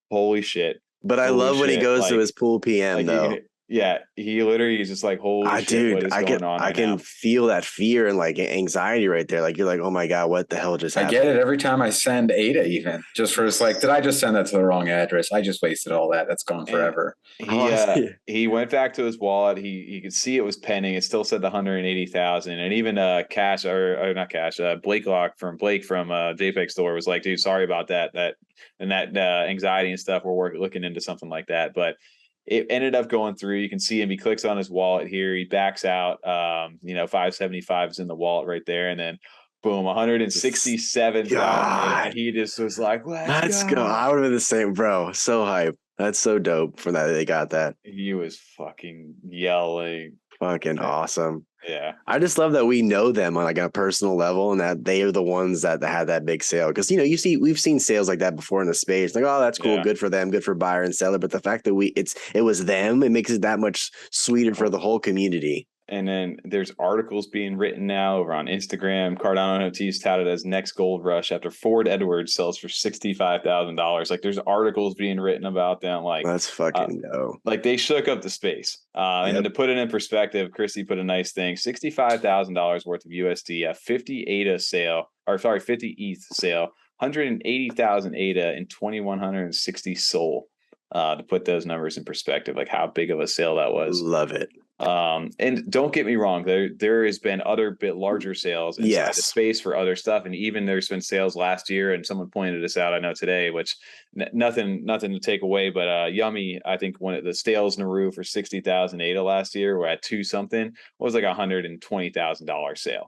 holy shit. But I love when he goes to his pool PM though. Yeah, he literally is just like, holy shit, dude, what is going on? I can feel that fear and like anxiety right there. Like, you're like, oh my God, what the hell just happened? I get it every time I send ADA, even just for, it's like, did I just send that to the wrong address? I just wasted all that. That's gone forever. He went back to his wallet. He could see it was pending. It still said the 180,000. And even Cash or not Cash, Blake from JPEG Store was like, dude, sorry about that. That anxiety and stuff. We're looking into something like that, but it ended up going through. You can see him. He clicks on his wallet here. He backs out. 575 is in the wallet right there, and then boom, 167,000. And he just was like, "Let's go!" I would have been the same, bro. So hype. That's so dope for that they got that. He was fucking yelling. Fucking awesome. Yeah. I just love that we know them on like a personal level and that they are the ones that had that big sale. Because, you know, we've seen sales like that before in the space. Like, oh, that's cool. Good for them. Good for buyer and seller. But the fact that it was them, it makes it that much sweeter for the whole community. And then there's articles being written now over on Instagram. Cardano NFTs touted as next gold rush after Ford Edwards sells for $65,000. Like there's articles being written about them. Like that's fucking dope. Like they shook up the space. And then to put it in perspective, Krissy put a nice thing: $65,000 worth of USD, a 50 ETH sale, 50 ETH sale, 180,000 ETH, and 2,160 SOL. To put those numbers in perspective, like how big of a sale that was. Love it. And don't get me wrong, there has been other bit larger sales inside the space for other stuff, and even there's been sales last year, and someone pointed this out, I know today, which nothing to take away, but Yummi, I think one of the sales Naru for 60,000 ADA last year were at 2 something, was like $120,000 sale.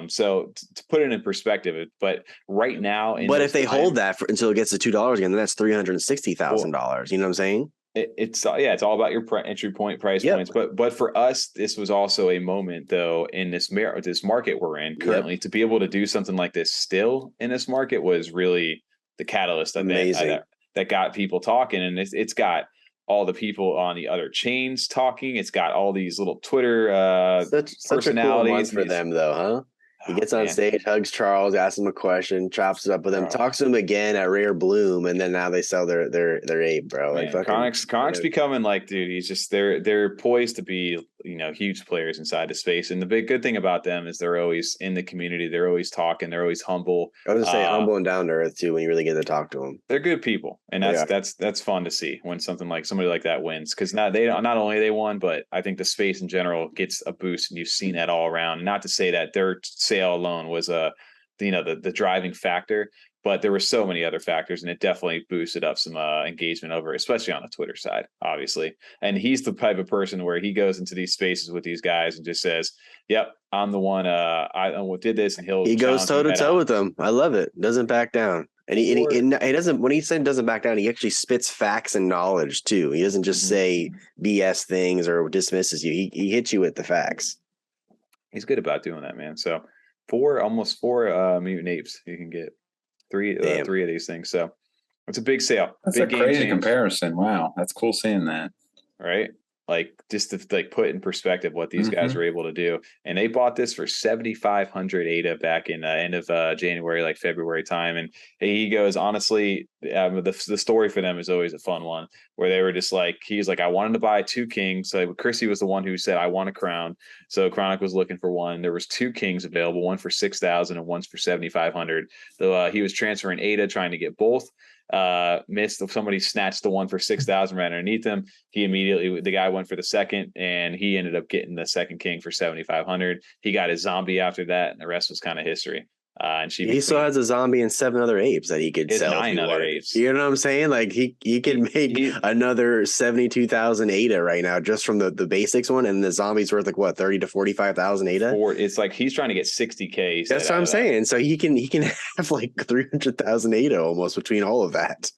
So to put it in perspective, but right now, if they hold that until it gets to $2 again, then that's $360,000. You know what I'm saying? It's all about your entry point, price points. But for us, this was also a moment, though, in this market we're in currently, to be able to do something like this still in this market was really the catalyst. Amazing. That got people talking, and it's got all the people on the other chains talking. It's got all these little Twitter personalities. Such a cool for them, though, huh? He gets on stage, hugs Charles, asks him a question, chops it up with him, talks to him again at Rare Bloom, and then now they sell their ape, bro. Man, like Chronic's becoming like, dude, he's just they're poised to be, you know, huge players inside the space. And the big good thing about them is they're always in the community, they're always talking, they're always humble. I was gonna say humble and down to earth too when you really get to talk to them. They're good people, and that's fun to see when somebody like that wins, because not only they won, but I think the space in general gets a boost, and you've seen that all around. Not to say that their sale alone was the driving factor, but there were so many other factors, and it definitely boosted up some engagement over, especially on the Twitter side, obviously. And he's the type of person where he goes into these spaces with these guys and just says, "Yep, I'm the one. I did this," and he goes toe to toe with them. I love it. Doesn't back down. And he doesn't. When he said doesn't back down, he actually spits facts and knowledge too. He doesn't just say BS things or dismisses you. He hits you with the facts. He's good about doing that, man. So almost four mutant apes you can get. Three of these things. So it's a big sale. That's big a crazy comparison. Wow. That's cool seeing that. Right. Like just to put in perspective what these guys were able to do. And they bought this for 7,500 ADA back in end of January, like February time. And he goes, honestly, the story for them is always a fun one, where they were just like, he's like, I wanted to buy 2 kings. So Krissy was the one who said, I want a crown. So Chronic was looking for one. There was 2 kings available, one for 6,000 and one's for 7,500. So he was transferring ADA, trying to get both. Missed. Somebody snatched the one for 6,000 right underneath him. The guy went for the second, and he ended up getting the second king for 7,500. He got his zombie after that, and the rest was kind of history. And he still has a zombie and 7 other apes that he could sell. 9 other apes. You know what I'm saying? Like he could make another 72,000 ADA right now just from the basics one, and the zombie's worth like what, 30 to 45,000 ADA. It's like he's trying to get 60K. That's what I'm saying. So he can have like 300,000 ADA almost between all of that.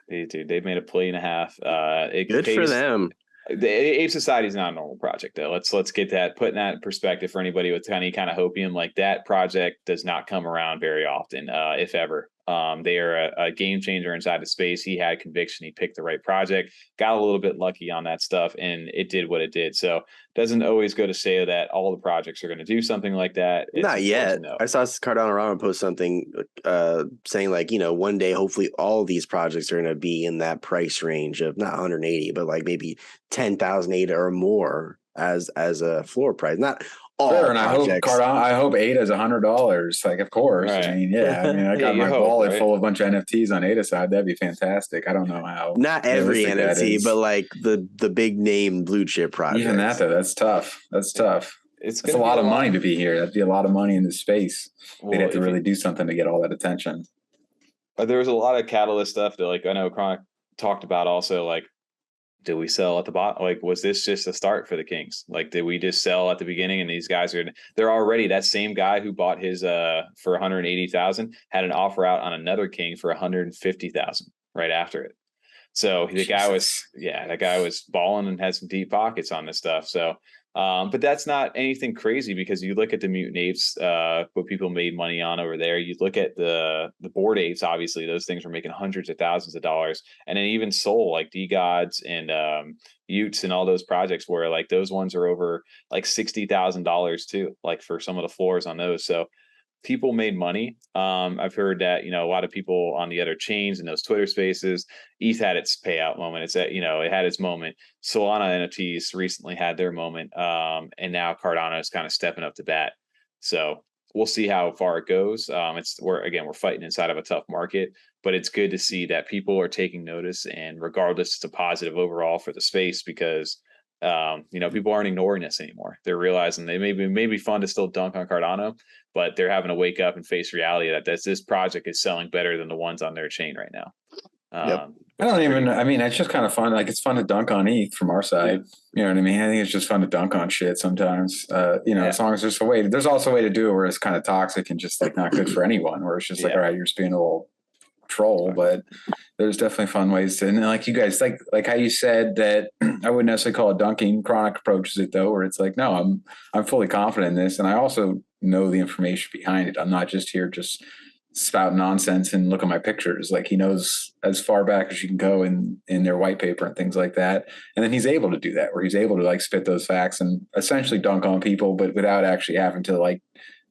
Yeah, dude, they've made a play and a half. Good for them. The Ape Society is not a normal project, though. Let's get that, putting that in perspective for anybody with any kind of hopium. Like, that project does not come around very often, if ever. They are a game changer inside the space. He had conviction. He picked the right project, got a little bit lucky on that stuff, and it did what it did. So doesn't always go to say that all the projects are going to do something like that. Not yet. I saw Cardano post something saying like, you know, one day, hopefully all of these projects are going to be in that price range of not 180, but like maybe 10,000 ADA or more as a floor price. Not all sure, and projects. I hope ADA is $100. Like, of course. Right. I mean, I got my wallet full of a bunch of NFTs on ADA side. That'd be fantastic. I don't know how. Not every NFT, but like the big name blue chip projects. Even that though, that's tough. That's tough. It's a lot of money to be here. That'd be a lot of money in this space. They'd have to really do something to get all that attention. There was a lot of catalyst stuff that, like, I know Chronic talked about also, like, did we sell at the bottom? Like, was this just a start for the Kings? Like, did we just sell at the beginning, and these guys they're already, that same guy who bought his for 180,000 had an offer out on another King for 150,000 right after it. So that guy was balling and had some deep pockets on this stuff. So, but that's not anything crazy, because you look at the mutant apes, what people made money on over there. You look at the bored apes, obviously those things were making hundreds of thousands of dollars. And then even Soul, like D-Gods and Utes and all those projects, where like those ones are over like $60,000 too, like for some of the floors on those. So people made money. I've heard that, a lot of people on the other chains and those Twitter spaces, ETH had its payout moment. It's it had its moment. Solana NFTs recently had their moment. And now Cardano is kind of stepping up to bat. So we'll see how far it goes. We're fighting inside of a tough market, but it's good to see that people are taking notice, and regardless, it's a positive overall for the space, because people aren't ignoring this anymore. They're realizing they may be fun to still dunk on Cardano, but they're having to wake up and face reality that this project is selling better than the ones on their chain right now. Yep. It's just kind of fun. Like, it's fun to dunk on ETH from our side. You know what I mean? I think it's just fun to dunk on shit sometimes. As long as there's a way. There's also a way to do it where it's kind of toxic and just like not good for anyone, where it's just like, all right, you're just being a little troll. But there's definitely fun ways to, and like you guys, like how you said that I wouldn't necessarily call it dunking. Chronic approaches it though, where it's like, no, I'm fully confident in this, and I also know the information behind it. I'm not just here just spout nonsense and look at my pictures. Like, he knows as far back as you can go in their white paper and things like that. And then he's able to do that, where he's able to like spit those facts and essentially dunk on people, but without actually having to like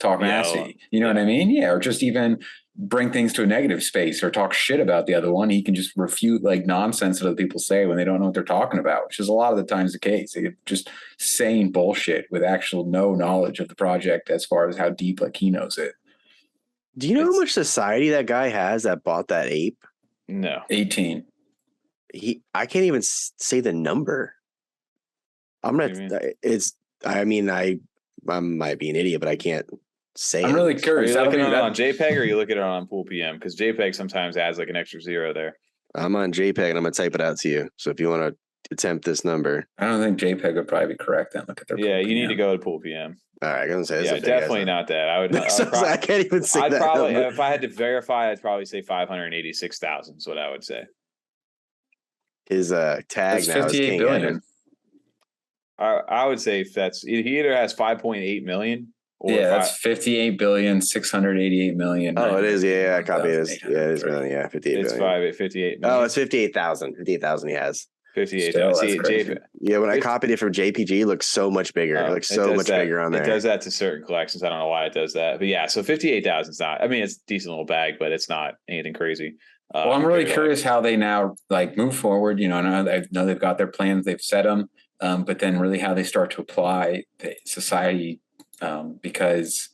talk nasty. You know what I mean? Yeah. Or just even bring things to a negative space or talk shit about the other one. He can just refute like nonsense that other people say when they don't know what they're talking about, which is a lot of the times the case. They're just saying bullshit with actual no knowledge of the project as far as how deep like he knows it. Do you know how much society that guy has that bought that ape? No. 18. I can't even say the number. I might be an idiot, but I can't say. I'm really curious. Are you looking at it on JPEG, or you look at it on Pool PM? Because JPEG sometimes adds like an extra zero there. I'm on JPEG and I'm gonna type it out to you. So if you want to attempt this number, I don't think JPEG would probably be correct. Then look at their. Yeah, you need to go to Pool PM. All right, I'm gonna say this. Definitely not that. I can't even say that. Probably, if I had to verify, I'd probably say 586,000 is what I would say. That's His tag now is $58 billion. I would say he either has 5.8 million. Or that's 58,688,000,000. Oh, it is. Yeah, I copy it. Yeah, it is million. Yeah, 58 billion. It's 58 million. Oh, it's 58,000. 58,000 he has. 58,000. Yeah, when I copied it from JPG, it looks so much bigger. It looks so much bigger on there. It does that to certain collections. I don't know why it does that. But yeah, so 58,000 is not, it's a decent little bag, but it's not anything crazy. Well, I'm really curious how they now like move forward. I know they've got their plans, they've set them, but then really how they start to apply the society, because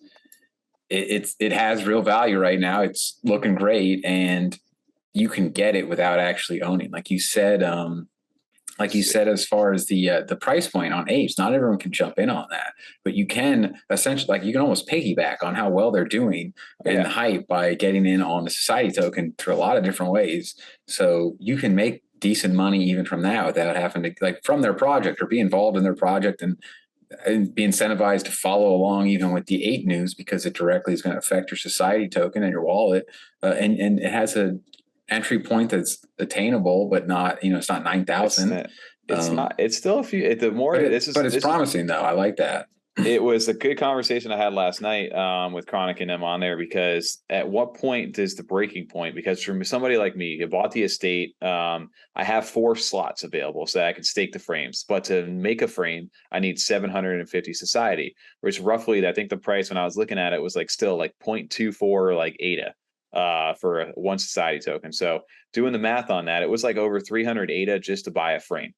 it has real value right now. It's looking great, and you can get it without actually owning. Like you said, as far as the price point on apes, not everyone can jump in on that, but you can essentially, you can almost piggyback on how well they're doing and the hype by getting in on the society token through a lot of different ways. So you can make decent money even from that without having to from their project or be involved in their project and be incentivized to follow along even with the ape news, because it directly is going to affect your society token and your wallet. And it has a entry point that's attainable, but not, it's not 9,000. It's not. It's still a few. But it's promising though. I like that. It was a good conversation I had last night with Chronic and them on there, because at what point is the breaking point? Because for somebody like me who bought the estate, I have 4 slots available so that I can stake the frames. But to make a frame, I need 750 society, which roughly, I think the price when I was looking at it was still 0.24 ADA. For one society token. So doing the math on that, it was over 300 ADA just to buy a frame.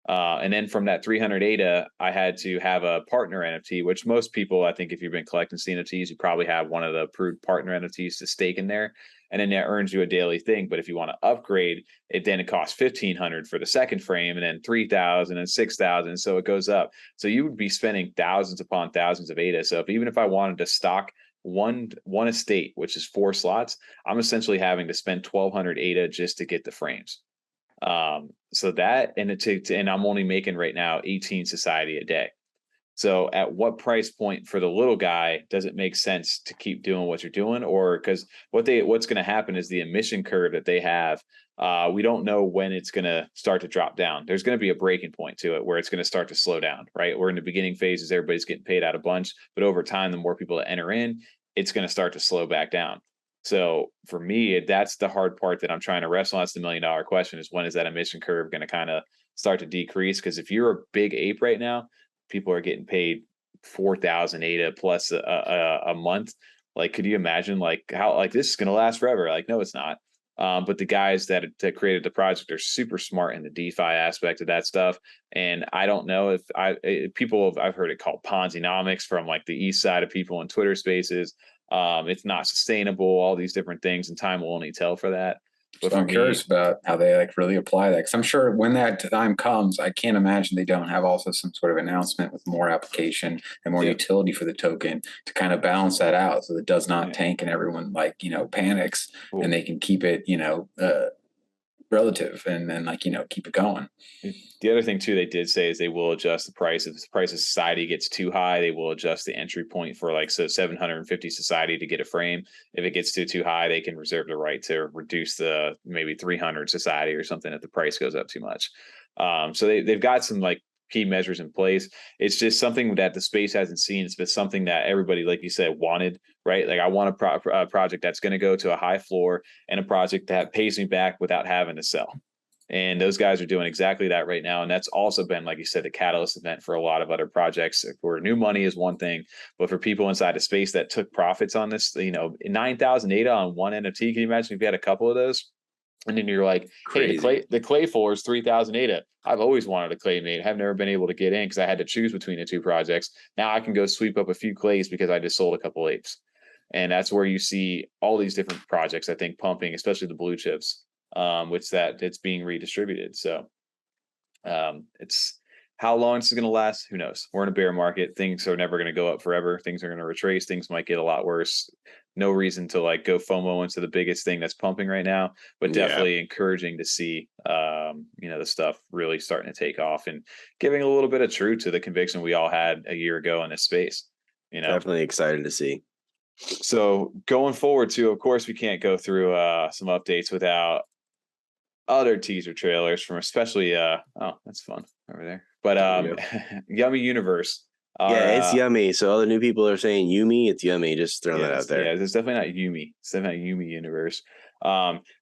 And then from that 300 ADA, I had to have a partner NFT, which most people, I think if you've been collecting CNFTs, you probably have one of the approved partner NFTs to stake in there. And then that earns you a daily thing. But if you want to upgrade it, then it costs 1,500 for the second frame, and then 3,000 and 6,000. So it goes up. So you would be spending thousands upon thousands of ADA. So even if I wanted to stock one estate, which is 4 slots, I'm essentially having to spend 1,200 ADA just to get the frames. So that, and I'm only making right now 18 society a day. So at what price point for the little guy does it make sense to keep doing what you're doing? Or because what's going to happen is the emission curve that they have we don't know when it's going to start to drop down. There's going to be a breaking point to it where it's going to start to slow down, right? We're in the beginning phases, everybody's getting paid out a bunch, but over time, the more people that enter in, it's going to start to slow back down. So for me, that's the hard part that I'm trying to wrestle. That's the $1 million question, is when is that emission curve going to kind of start to decrease? Because if you're a big ape right now, people are getting paid 4,000 ADA plus a month. Like, could you imagine like how like this is going to last forever? Like, no, it's not. But the guys that created the project are super smart in the DeFi aspect of that stuff. And I don't know if I've heard it called Ponzi-nomics from like the east side of people in Twitter spaces. It's not sustainable, all these different things, and time will only tell for that. But so I'm curious about how they like really apply that, because I'm sure when that time comes, I can't imagine they don't have also some sort of announcement with more application and more utility for the token to kind of balance that out so it does not tank and everyone like, panics and they can keep it, relative and then like, keep it going. The other thing too, they did say is they will adjust the price. If the price of society gets too high, they will adjust the entry point for like, so 750 society to get a frame. If it gets too high, they can reserve the right to reduce the maybe 300 society or something if the price goes up too much. So they've got some like key measures in place. It's just something that the space hasn't seen. It's been something that everybody, like you said, wanted, right? Like I want a project that's going to go to a high floor and a project that pays me back without having to sell. And those guys are doing exactly that right now. And that's also been, like you said, the catalyst event for a lot of other projects where new money is one thing, but for people inside the space that took profits on this, 9,000 ADA on one NFT. Can you imagine if you had a couple of those? And then you're like, hey, the clay floor is 3,000 ADA. I've always wanted a clay made. I've never been able to get in because I had to choose between the two projects. Now I can go sweep up a few clays because I just sold a couple apes. And that's where you see all these different projects, I think, pumping, especially the blue chips, which that it's being redistributed. So it's how long this is going to last. Who knows? We're in a bear market. Things are never going to go up forever. Things are going to retrace. Things might get a lot worse. No reason to like go FOMO into the biggest thing that's pumping right now, but definitely encouraging to see, the stuff really starting to take off and giving a little bit of truth to the conviction we all had a year ago in this space. Definitely excited to see. So going forward too, of course, we can't go through some updates without other teaser trailers from especially that's fun over there. But Yummi Universe. It's Yummi. So all the new people are saying Yummi, it's Yummi. Just throwing that out there. Yeah, it's definitely not Yummi. It's definitely not Yummi Universe.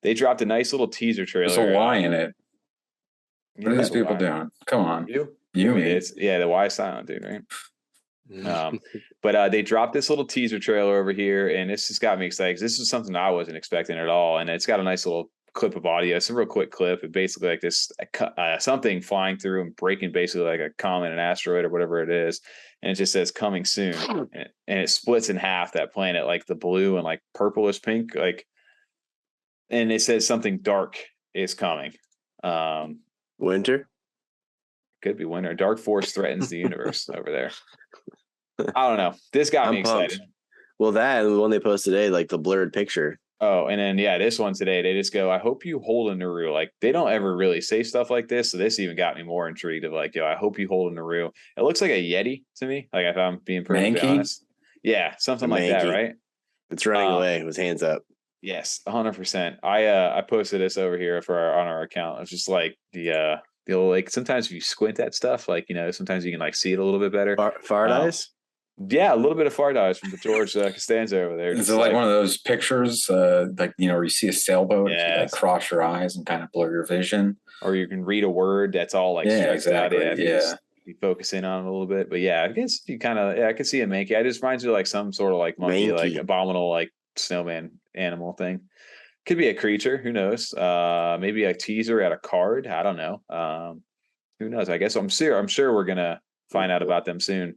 They dropped a nice little teaser trailer. There's a Y in it. What are these people doing? Come on. Yummi. It's the Y is silent, dude, right? But they dropped this little teaser trailer over here, and this just got me excited because this is something I wasn't expecting at all. And it's got a nice little clip of audio. It's a real quick clip. It basically like this something flying through and breaking basically like a comet, an asteroid, or whatever it is, and it just says coming soon, and it splits in half that planet, like the blue and like purplish pink, like, and it says something dark is coming. Winter. Could be winter. Dark force threatens the universe over there. I don't know. This got me excited. Well, that and the one they posted today, like the blurred picture. Oh, and then this one today, they just go, I hope you hold a Naru. Like they don't ever really say stuff like this. So this even got me more intrigued of like, I hope you hold a Naru. It looks like a Yeti to me. Like if I'm being perfectly honest. Yeah, something like that, right? It's running away with hands up. Yes, 100%. I posted this over here on our account. It's just like the like sometimes if you squint at stuff, like sometimes you can like see it a little bit better. Fart eyes? Yeah, a little bit of fart eyes from George Costanza over there. Is it like one of those pictures, like where you see a sailboat, you like cross your eyes and kind of blur your vision, or you can read a word that's all like exactly. Out. You focus in on it a little bit, but I guess you kind of I can see a Mankey. It just reminds you of like some sort of like monkey, like abominable like snowman animal thing. Could be a creature. Who knows? Maybe a teaser at a card. I don't know. Who knows? I guess I'm sure we're gonna find out about them soon.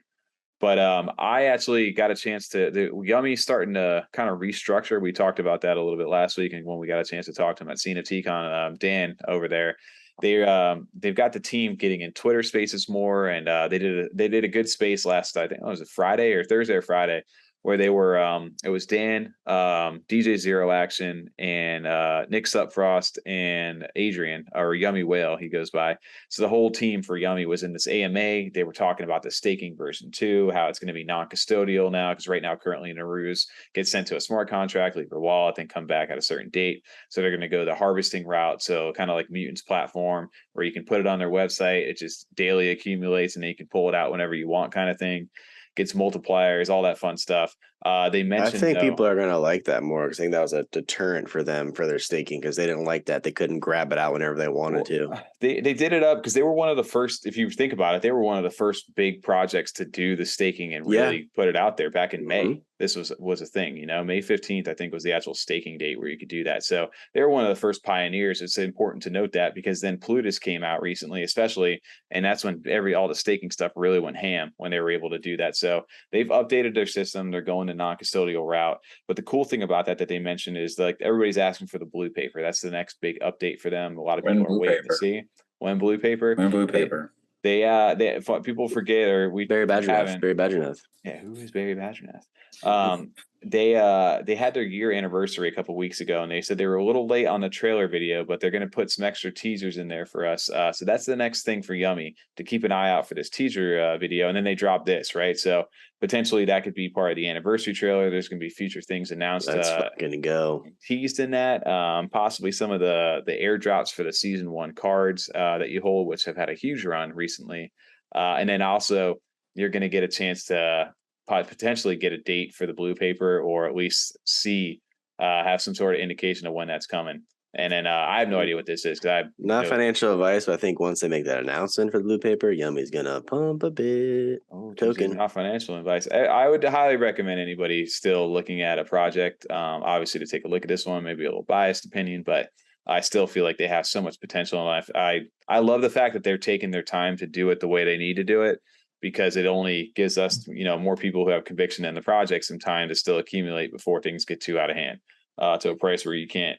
But I actually got a chance to Yummi starting to kind of restructure. We talked about that a little bit last week, and when we got a chance to talk to him at CNFTcon, Dan over there, they've got the team getting in Twitter Spaces more, and they did a good space last, I think it was a Friday or Thursday or Friday, where they were it was Dan, DJ Zero Action, and Nick Supfrost and Adrian, or Yummi Whale he goes by. So the whole team for Yummi was in this AMA. They were talking about the staking version 2, how it's going to be non-custodial now, because right now currently Naru's get sent to a smart contract, leave your wallet, then come back at a certain date. So they're going to go the harvesting route, so kind of like Mutant's platform, where you can put it on their website, it just daily accumulates, and then you can pull it out whenever you want, kind of thing. Gets multipliers, all that fun stuff. They mentioned, I think people are gonna like that more, because I think that was a deterrent for them for their staking, because they didn't like that they couldn't grab it out whenever they wanted to. They did it up because they were one of the first. If you think about it, they were one of the first big projects to do the staking and really put it out there back in May. This was a thing, you know. May 15th, I think, was the actual staking date where you could do that. So they were one of the first pioneers. It's important to note that, because then Plutus came out recently, especially, and that's when all the staking stuff really went ham when they were able to do that. So they've updated their system. They're going the non-custodial route. But the cool thing about that they mentioned is, like, everybody's asking for the blue paper. That's the next big update for them. A lot of people are waiting to see when blue paper. When blue paper. They people forget, or we Barry Badgernath. Yeah, who is Barry Badgernath? They had their year anniversary a couple weeks ago, and they said they were a little late on the trailer video, but they're going to put some extra teasers in there for us. So that's the next thing for Yummi, to keep an eye out for this teaser video. And then they dropped this, right? So potentially that could be part of the anniversary trailer. There's going to be future things announced. That's going to go teased in that. Possibly some of the airdrops for the season 1 cards that you hold, which have had a huge run recently. And then also you're going to get a chance to potentially get a date for the blue paper, or at least have some sort of indication of when that's coming. And then I have no idea what this is, because not financial advice, but I think once they make that announcement for the blue paper, Yummi's gonna pump a bit. Token. Not financial advice. I would highly recommend anybody still looking at a project, obviously, to take a look at this one. Maybe a little biased opinion, but I still feel like they have so much potential in life. I love the fact that they're taking their time to do it the way they need to do it, because it only gives us, more people who have conviction in the project some time to still accumulate before things get too out of hand, to a price where you can't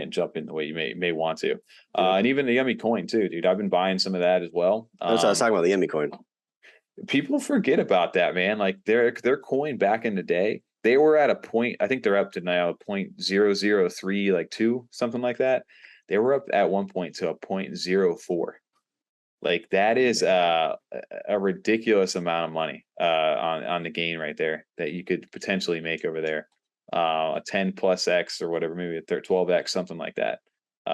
jump in the way you may want to. And even the Yummi coin too, dude. I've been buying some of that as well. That's what I was talking about, the Yummi coin. People forget about that, man. Like their coin back in the day, they were at a point, I think they're up to now 0.003, like 2, something like that. They were up at one point to a 0.04. Like that is a ridiculous amount of money on the gain right there that you could potentially make over there. A 10 plus X or whatever, maybe a 12X, something like that,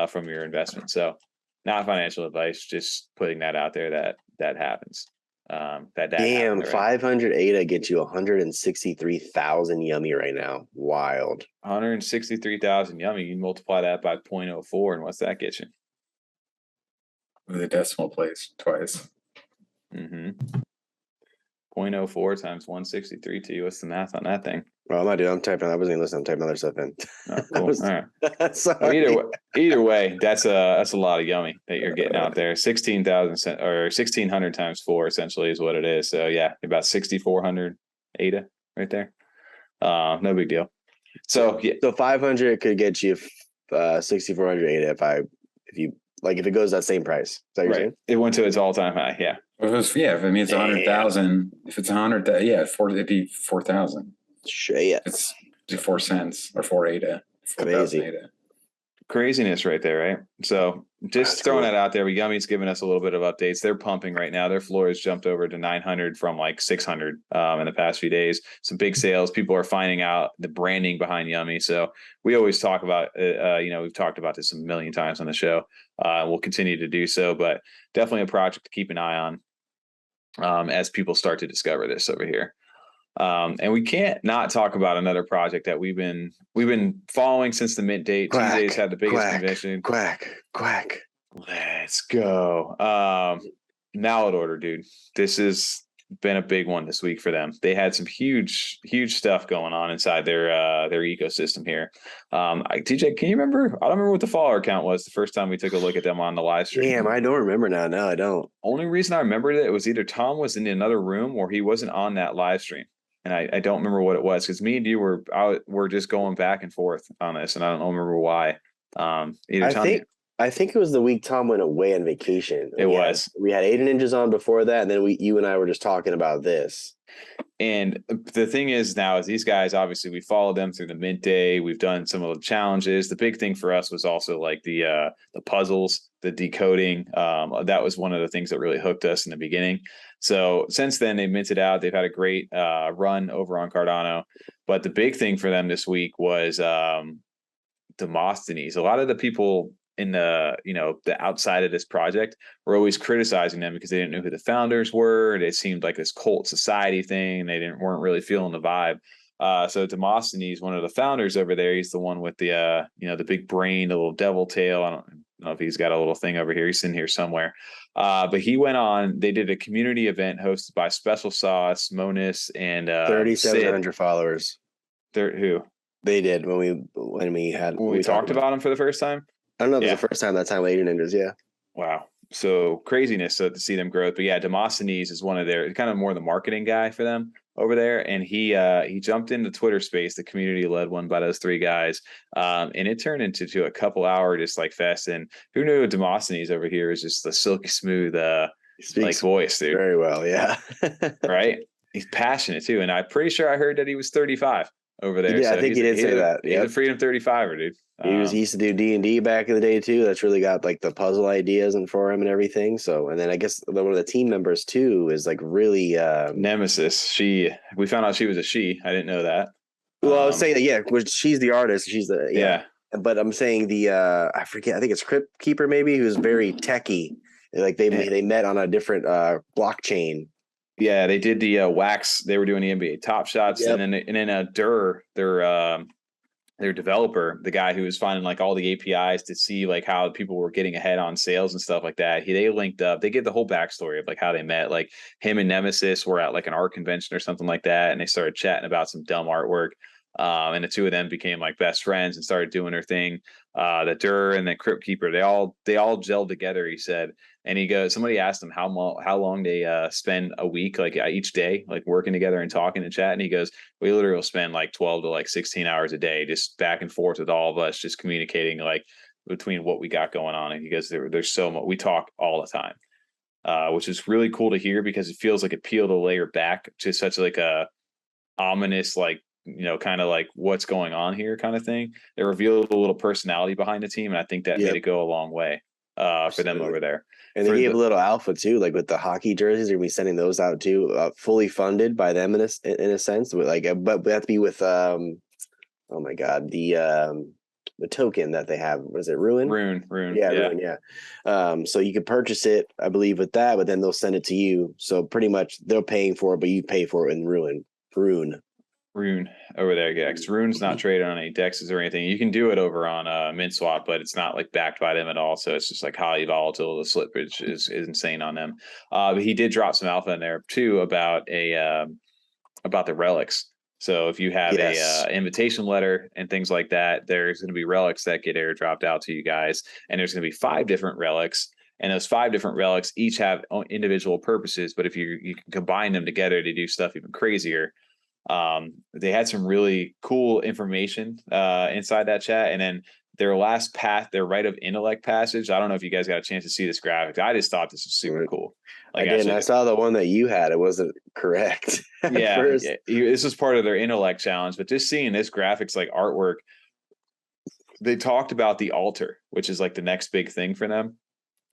from your investment. So not financial advice, just putting that out there that happens. Damn, 500 ADA gets you 163,000 Yummi right now. Wild. 163,000 Yummi. You multiply that by 0.04, and what's that get you? With a decimal place twice. 0.04 times 163 to you. What's the math on that thing? Well, I'm not doing. I'm typing. I wasn't even listening. I'm typing other stuff in. Oh, cool. All right. Well, either way, that's a lot of Yummi that you're getting out there. 16,000 or 1,600 times 4 essentially is what it is. So yeah, about 6,400 ADA right there. No big deal. So yeah. So 500 could get you 6,400 ADA if it goes that same price. Is that what you're saying? It went to its all-time high. Yeah. If it means 100,000, if it's 100, it'd be 4,000. Shit. It's 4 cents or 4 ADA. Crazy. ADA. Craziness right there, right? So just throwing that out there. Yummi's giving us a little bit of updates. They're pumping right now. Their floor has jumped over to 900 from like 600 in the past few days. Some big sales. People are finding out the branding behind Yummi. So we always talk about, we've talked about this a million times on the show. We'll continue to do so, but definitely a project to keep an eye on as people start to discover this over here. And we can't not talk about another project that we've been following since the mint date. TJ's had the biggest conviction. Quack. Let's go. Mallard order, dude. This has been a big one this week for them. They had some huge stuff going on inside their ecosystem here. TJ, can you remember? I don't remember what the follower count was the first time we took a look at them on the live stream. Damn, I don't remember now. No, I don't. Only reason I remembered it was either Tom was in another room or he wasn't on that live stream. And I don't remember what it was, because me and you were just going back and forth on this, and I don't remember why. I think it was the week Tom went away on vacation. We had 8 Ninjas on before that, and then you and I were just talking about this. And the thing is now is these guys, obviously we followed them through the mint day. We've done some of the challenges. The big thing for us was also like the puzzles, the decoding. That was one of the things that really hooked us in the beginning. So since then they minted out. They've had a great run over on Cardano. But the big thing for them this week was Demosthenes. A lot of the people in the the outside of this project were always criticizing them because they didn't know who the founders were. It seemed like this cult society thing. They weren't really feeling the vibe. So Demosthenes, one of the founders over there, he's the one with the the big brain, the little devil tail. I don't know if he's got a little thing over here. He's in here somewhere. But he went on. They did a community event hosted by Special Sauce, Monis, and 3,700 followers. Who they did when we talked about him for the first time. I don't know if it was the first time that time later ninjas. Yeah. Wow. So craziness to see them grow. But yeah, Demosthenes is one of their kind of more the marketing guy for them over there. And he jumped into Twitter space, the community led one by those three guys. And it turned into a couple hour just like fest. And who knew Demosthenes over here is just the silky smooth like voice, dude. Very well, yeah. Right? He's passionate too. And I'm pretty sure I heard that he was 35 over there. Yeah, so I think he did say that. He's a Freedom 35er, dude. He used to do D&D back in the day too. That's really got like the puzzle ideas and for him and everything. So, and then I guess one of the team members too is like really Nemesis. We found out she was a she. I didn't know that. Well, I was saying that, yeah, she's the artist. She's the yeah. But I'm saying the I forget. I think it's Crypt Keeper maybe, who's very techie. Like they met on a different blockchain. Yeah, they did the wax. They were doing the NBA Top Shots, Yep. and then Dur, their developer, the guy who was finding like all the APIs to see like how people were getting ahead on sales and stuff like that. They linked up. They gave the whole backstory of like how they met. Like him and Nemesis were at like an art convention or something like that, and they started chatting about some dumb artwork. And the two of them became like best friends and started doing their thing. The Dur and the Crypt Keeper, they all gelled together, he said. And he goes, somebody asked him how long they spend a week, like each day, like working together and talking and chatting. He goes, we literally will spend like 12 to like 16 hours a day, just back and forth with all of us, just communicating like between what we got going on. And he goes, there's so much, we talk all the time, which is really cool to hear because it feels like it peeled a layer back to such like a ominous, like, kind of like what's going on here kind of thing. It revealed a little personality behind the team. And I think that made it go a long way for them over there. And they gave a little alpha too, like with the hockey jerseys. They're gonna be sending those out too, fully funded by them in a sense. Like, but we have to be with oh my god, the token that they have. Was it Rune? Rune. Yeah, Rune. Yeah. So you could purchase it, I believe, with that, but then they'll send it to you. So pretty much they're paying for it, but you pay for it in Rune over there. Yeah, because Rune's not traded on any dexes or anything. You can do it over on MintSwap, but it's not like backed by them at all. So it's just like highly volatile. The slippage is insane on them. But he did drop some alpha in there too about the relics. So if you have a invitation letter and things like that, there's going to be relics that get airdropped out to you guys, and there's going to be 5 different relics. And those 5 different relics each have individual purposes, but if you can combine them together to do stuff even crazier. They had some really cool information inside that chat, and then their last path, their right of intellect passage. I don't know if you guys got a chance to see this graphic. I just thought this was super cool. Like, I did. I saw the one that you had. It wasn't correct. Yeah, this was part of their intellect challenge. But just seeing this graphics like artwork, they talked about the altar, which is like the next big thing for them.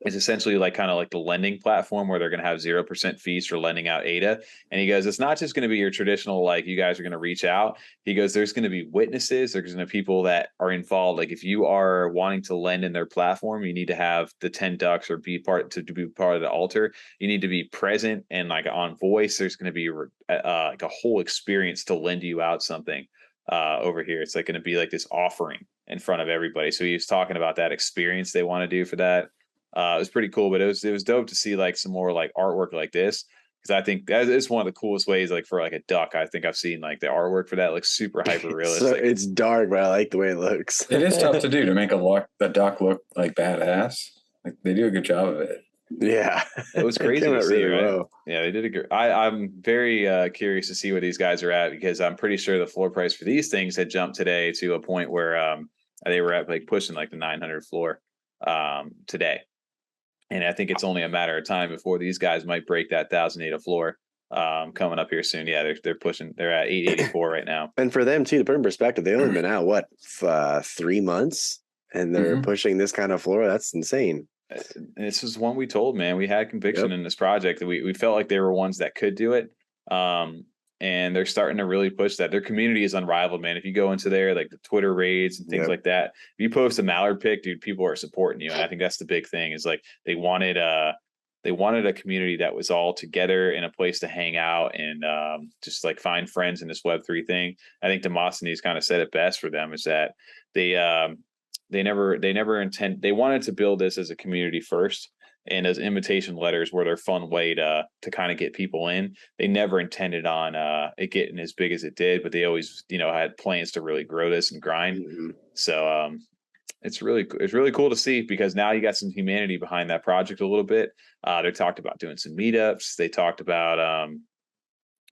It's essentially like kind of like the lending platform where they're going to have 0% fees for lending out ADA. And he goes, it's not just going to be your traditional, like you guys are going to reach out. He goes, there's going to be witnesses. There's going to be people that are involved. Like if you are wanting to lend in their platform, you need to have the 10 ducks or be part of the altar. You need to be present and like on voice. There's going to be like a whole experience to lend you out something over here. It's like going to be like this offering in front of everybody. So he was talking about that experience they want to do for that. It was pretty cool, but it was dope to see like some more like artwork like this, because I think that is one of the coolest ways, like for like a duck. I think I've seen like the artwork for that looks super hyper realistic. So it's dark, but I like the way it looks. It is tough to do to make a duck look like badass. Like they do a good job of it. Yeah, it was crazy to see. Really right? well. Yeah, they did a good. I'm very curious to see where these guys are at, because I'm pretty sure the floor price for these things had jumped today to a point where they were at like pushing like the 900 floor today. And I think it's only a matter of time before these guys might break that 1,000 ADA floor. coming up here soon. Yeah, they're pushing. They're at 884 right now. And for them too, to put in perspective, they've only been out 3 months, and they're pushing this kind of floor. That's insane. This is one we told, man. We had conviction in this project that we felt like they were ones that could do it. And they're starting to really push that. Their community is unrivaled, man. If you go into there, like the Twitter raids and things like that, if you post a Mallard pic, dude, people are supporting you. And I think that's the big thing is like they wanted a community that was all together in a place to hang out and just like find friends in this Web3 thing. I think Demosthenes kind of said it best for them is that they wanted to build this as a community first. And as invitation letters were their fun way to kind of get people in. They never intended on it getting as big as it did, but they always, had plans to really grow this and grind. So it's really cool to see because now you got some humanity behind that project a little bit. They talked about doing some meetups. They talked about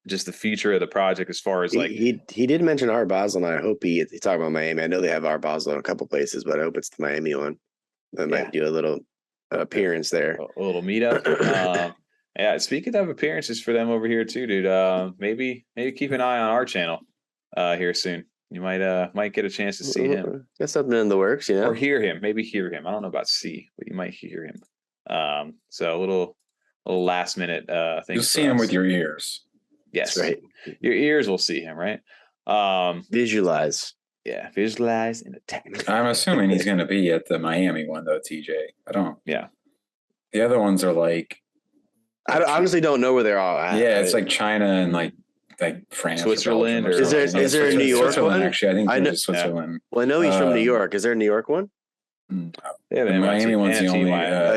just the future of the project as far as like he did mention Art Basel, and I hope he talked about Miami. I know they have Art Basel in a couple places, but I hope it's the Miami one. They might do a little appearance there, a little meetup. Yeah, speaking of appearances for them over here too, dude, maybe keep an eye on our channel here soon. You might get a chance to see him. Got something in the works, or hear him. Maybe hear him. I don't know about see, but you might hear him. So a little last minute thing. You'll see him with your ears. Yes, that's right. Your ears will see him, right? Visualize. Yeah, visualize and attack. I'm assuming he's going to be at the Miami one though, TJ. I don't. Yeah. The other ones are like. I honestly don't know where they're all at. Yeah, it's like China and like France, Switzerland, or is there a New York one? Actually, I think there's Switzerland. Well, I know he's from New York. Is there a New York one? Yeah, the Miami one's the only.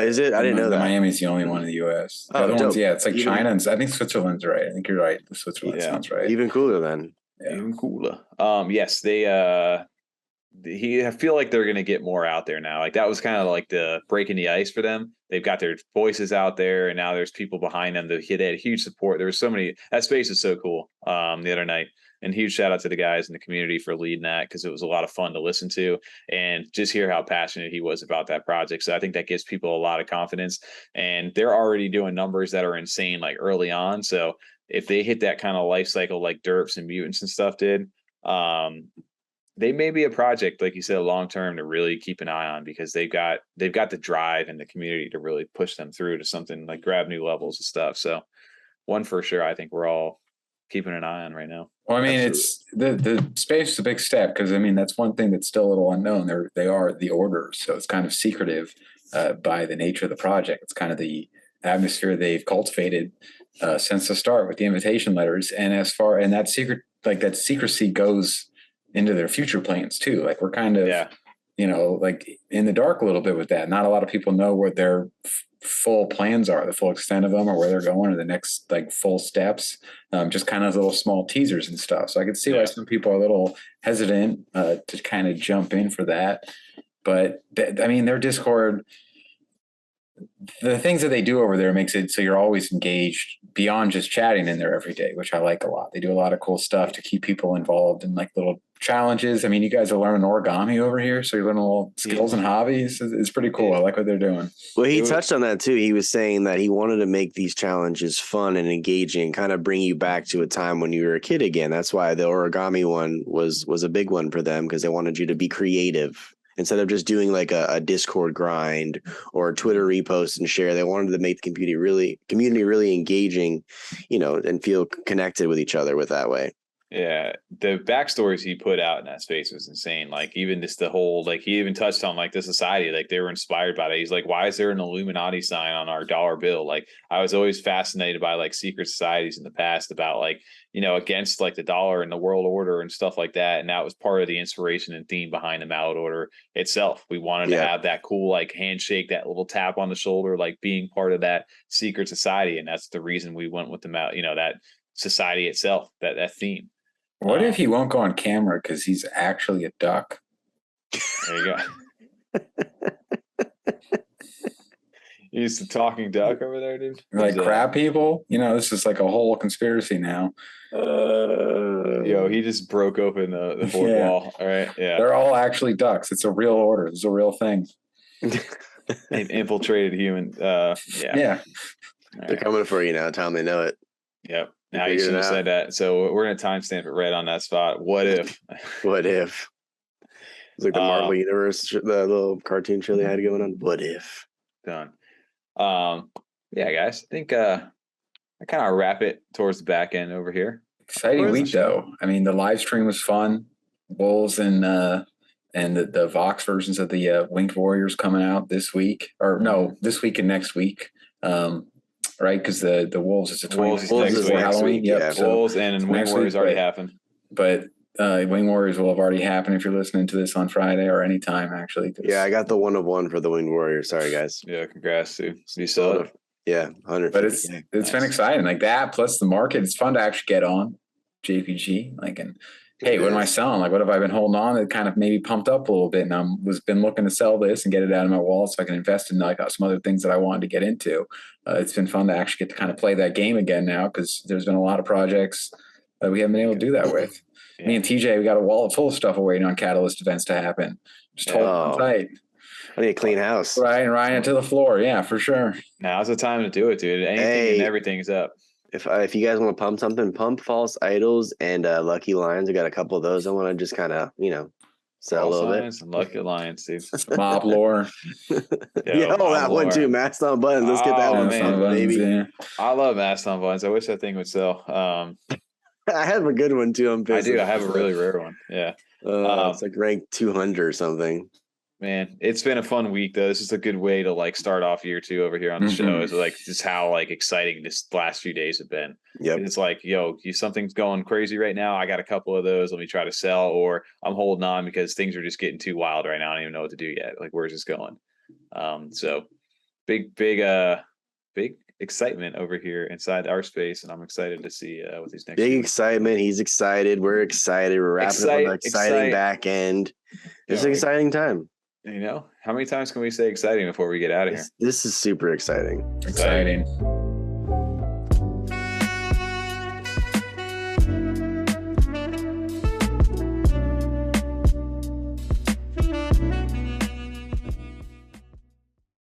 Is it? I didn't know that. Miami's the only one in the U.S. The other ones, it's like China and I think Switzerland's right. I think you're right. The Switzerland sounds right. Even cooler then. Yeah. Even cooler. Yes, they. I feel like they're going to get more out there now. Like that was kind of like the breaking the ice for them. They've got their voices out there, and now there's people behind them. They had huge support. There was so many. That space is so cool. The other night, and huge shout out to the guys in the community for leading that because it was a lot of fun to listen to and just hear how passionate he was about that project. So I think that gives people a lot of confidence, and they're already doing numbers that are insane like early on. So if they hit that kind of life cycle like Derps and Mutants and stuff did, they may be a project, like you said, long term to really keep an eye on because they've got the drive in the community to really push them through to something like grab new levels and stuff. So one for sure, I think we're all keeping an eye on right now. Well, I mean, it's the space is a big step because I mean that's one thing that's still a little unknown. They are the orders, so it's kind of secretive by the nature of the project. It's kind of the atmosphere they've cultivated since the start with the invitation letters, and that secrecy goes into their future plans too. Like we're kind of, like in the dark a little bit with that. Not a lot of people know what their full plans are, the full extent of them, or where they're going, or the next like full steps. Just kind of little small teasers and stuff. So I can see why some people are a little hesitant to kind of jump in for that. But I mean, their Discord, the things that they do over there makes it so you're always engaged beyond just chatting in there every day, which I like a lot. They do a lot of cool stuff to keep people involved in like little challenges. I mean, you guys are learning origami over here, so you're learning little skills and hobbies. It's pretty cool. I like what they're doing. Well, he touched on that too. He was saying that he wanted to make these challenges fun and engaging, kind of bring you back to a time when you were a kid again. That's why the origami one was a big one for them because they wanted you to be creative. Instead of just doing like a Discord grind or a Twitter repost and share, they wanted to make the community really engaging, and feel connected with each other with that way. Yeah, the backstories he put out in that space was insane. Like even just the whole, like he even touched on like the society, like they were inspired by that. He's like, why is there an Illuminati sign on our dollar bill? Like I was always fascinated by like secret societies in the past about like, against like the dollar and the world order and stuff like that. And that was part of the inspiration and theme behind the Mallard order itself. We wanted to have that cool like handshake, that little tap on the shoulder, like being part of that secret society. And that's the reason we went with the that society itself, that theme. What if he won't go on camera because he's actually a duck? There you go. He's the talking duck over there, dude. Like crab people? This is like a whole conspiracy now. He just broke open the fourth wall. All right. Yeah. They're all actually ducks. It's a real order. It's a real thing. Infiltrated human. Yeah. Yeah. They're coming for you now, Tom. They know it. Yep. Now you should have said that. So we're gonna timestamp it right on that spot. What if? What if? It's like the Marvel Universe, the little cartoon show they had going on. What if? Done. Yeah, guys. I think I kind of wrap it towards the back end over here. Exciting week though. I mean, the live stream was fun. Wolves and the Vox versions of the Winged Warriors coming out this week, or no, this week and next week. Right, because the Wolves is the 20th before Halloween. Yep. Yeah, so Wolves and Winged Warriors already happened. But Winged Warriors will have already happened if you're listening to this on Friday or anytime actually. Yeah, I got the 1 of 1 for the Winged Warriors. Sorry, guys. Yeah, congrats, dude. You saw it. Yeah, 100. But it's been exciting like that. Plus the market, it's fun to actually get on JPG. Like, and hey, what am I selling? Like, what have I been holding on? It kind of maybe pumped up a little bit, and I been looking to sell this and get it out of my wallet so I can invest in like some other things that I wanted to get into. It's been fun to actually get to kind of play that game again now because there's been a lot of projects that we haven't been able to do that with. Yeah. Me and TJ, we got a wallet full of stuff waiting on Catalyst events to happen. Just hold on tight. I need a clean house. Right, and right into the floor. Yeah, for sure. Now's the time to do it, dude. Anything and everything's up. If you guys want to pump something, pump false idols and lucky lions. I got a couple of those. I want to just kind of, sell false a little bit. And lucky lions, dude. Mob lore. Yeah, that one too. Mastodon buttons. Let's get that one, baby. Yeah. I love Mastodon buttons. I wish that thing would sell. I have a good one too. I do. I have a really rare one. Yeah. It's like ranked 200 or something. Man, it's been a fun week though. This is a good way to like start off year 2 over here on the show. Is like just how like exciting this last few days have been. Yep. It's like, something's going crazy right now. I got a couple of those. Let me try to sell, or I'm holding on because things are just getting too wild right now. I don't even know what to do yet. Like, where's this going? So big excitement over here inside our space, and I'm excited to see what these next. Big excitement. He's excited. We're excited. We're wrapping up an exciting back end. It's an exciting time. How many times can we say exciting before we get out of here? This is super exciting. Exciting.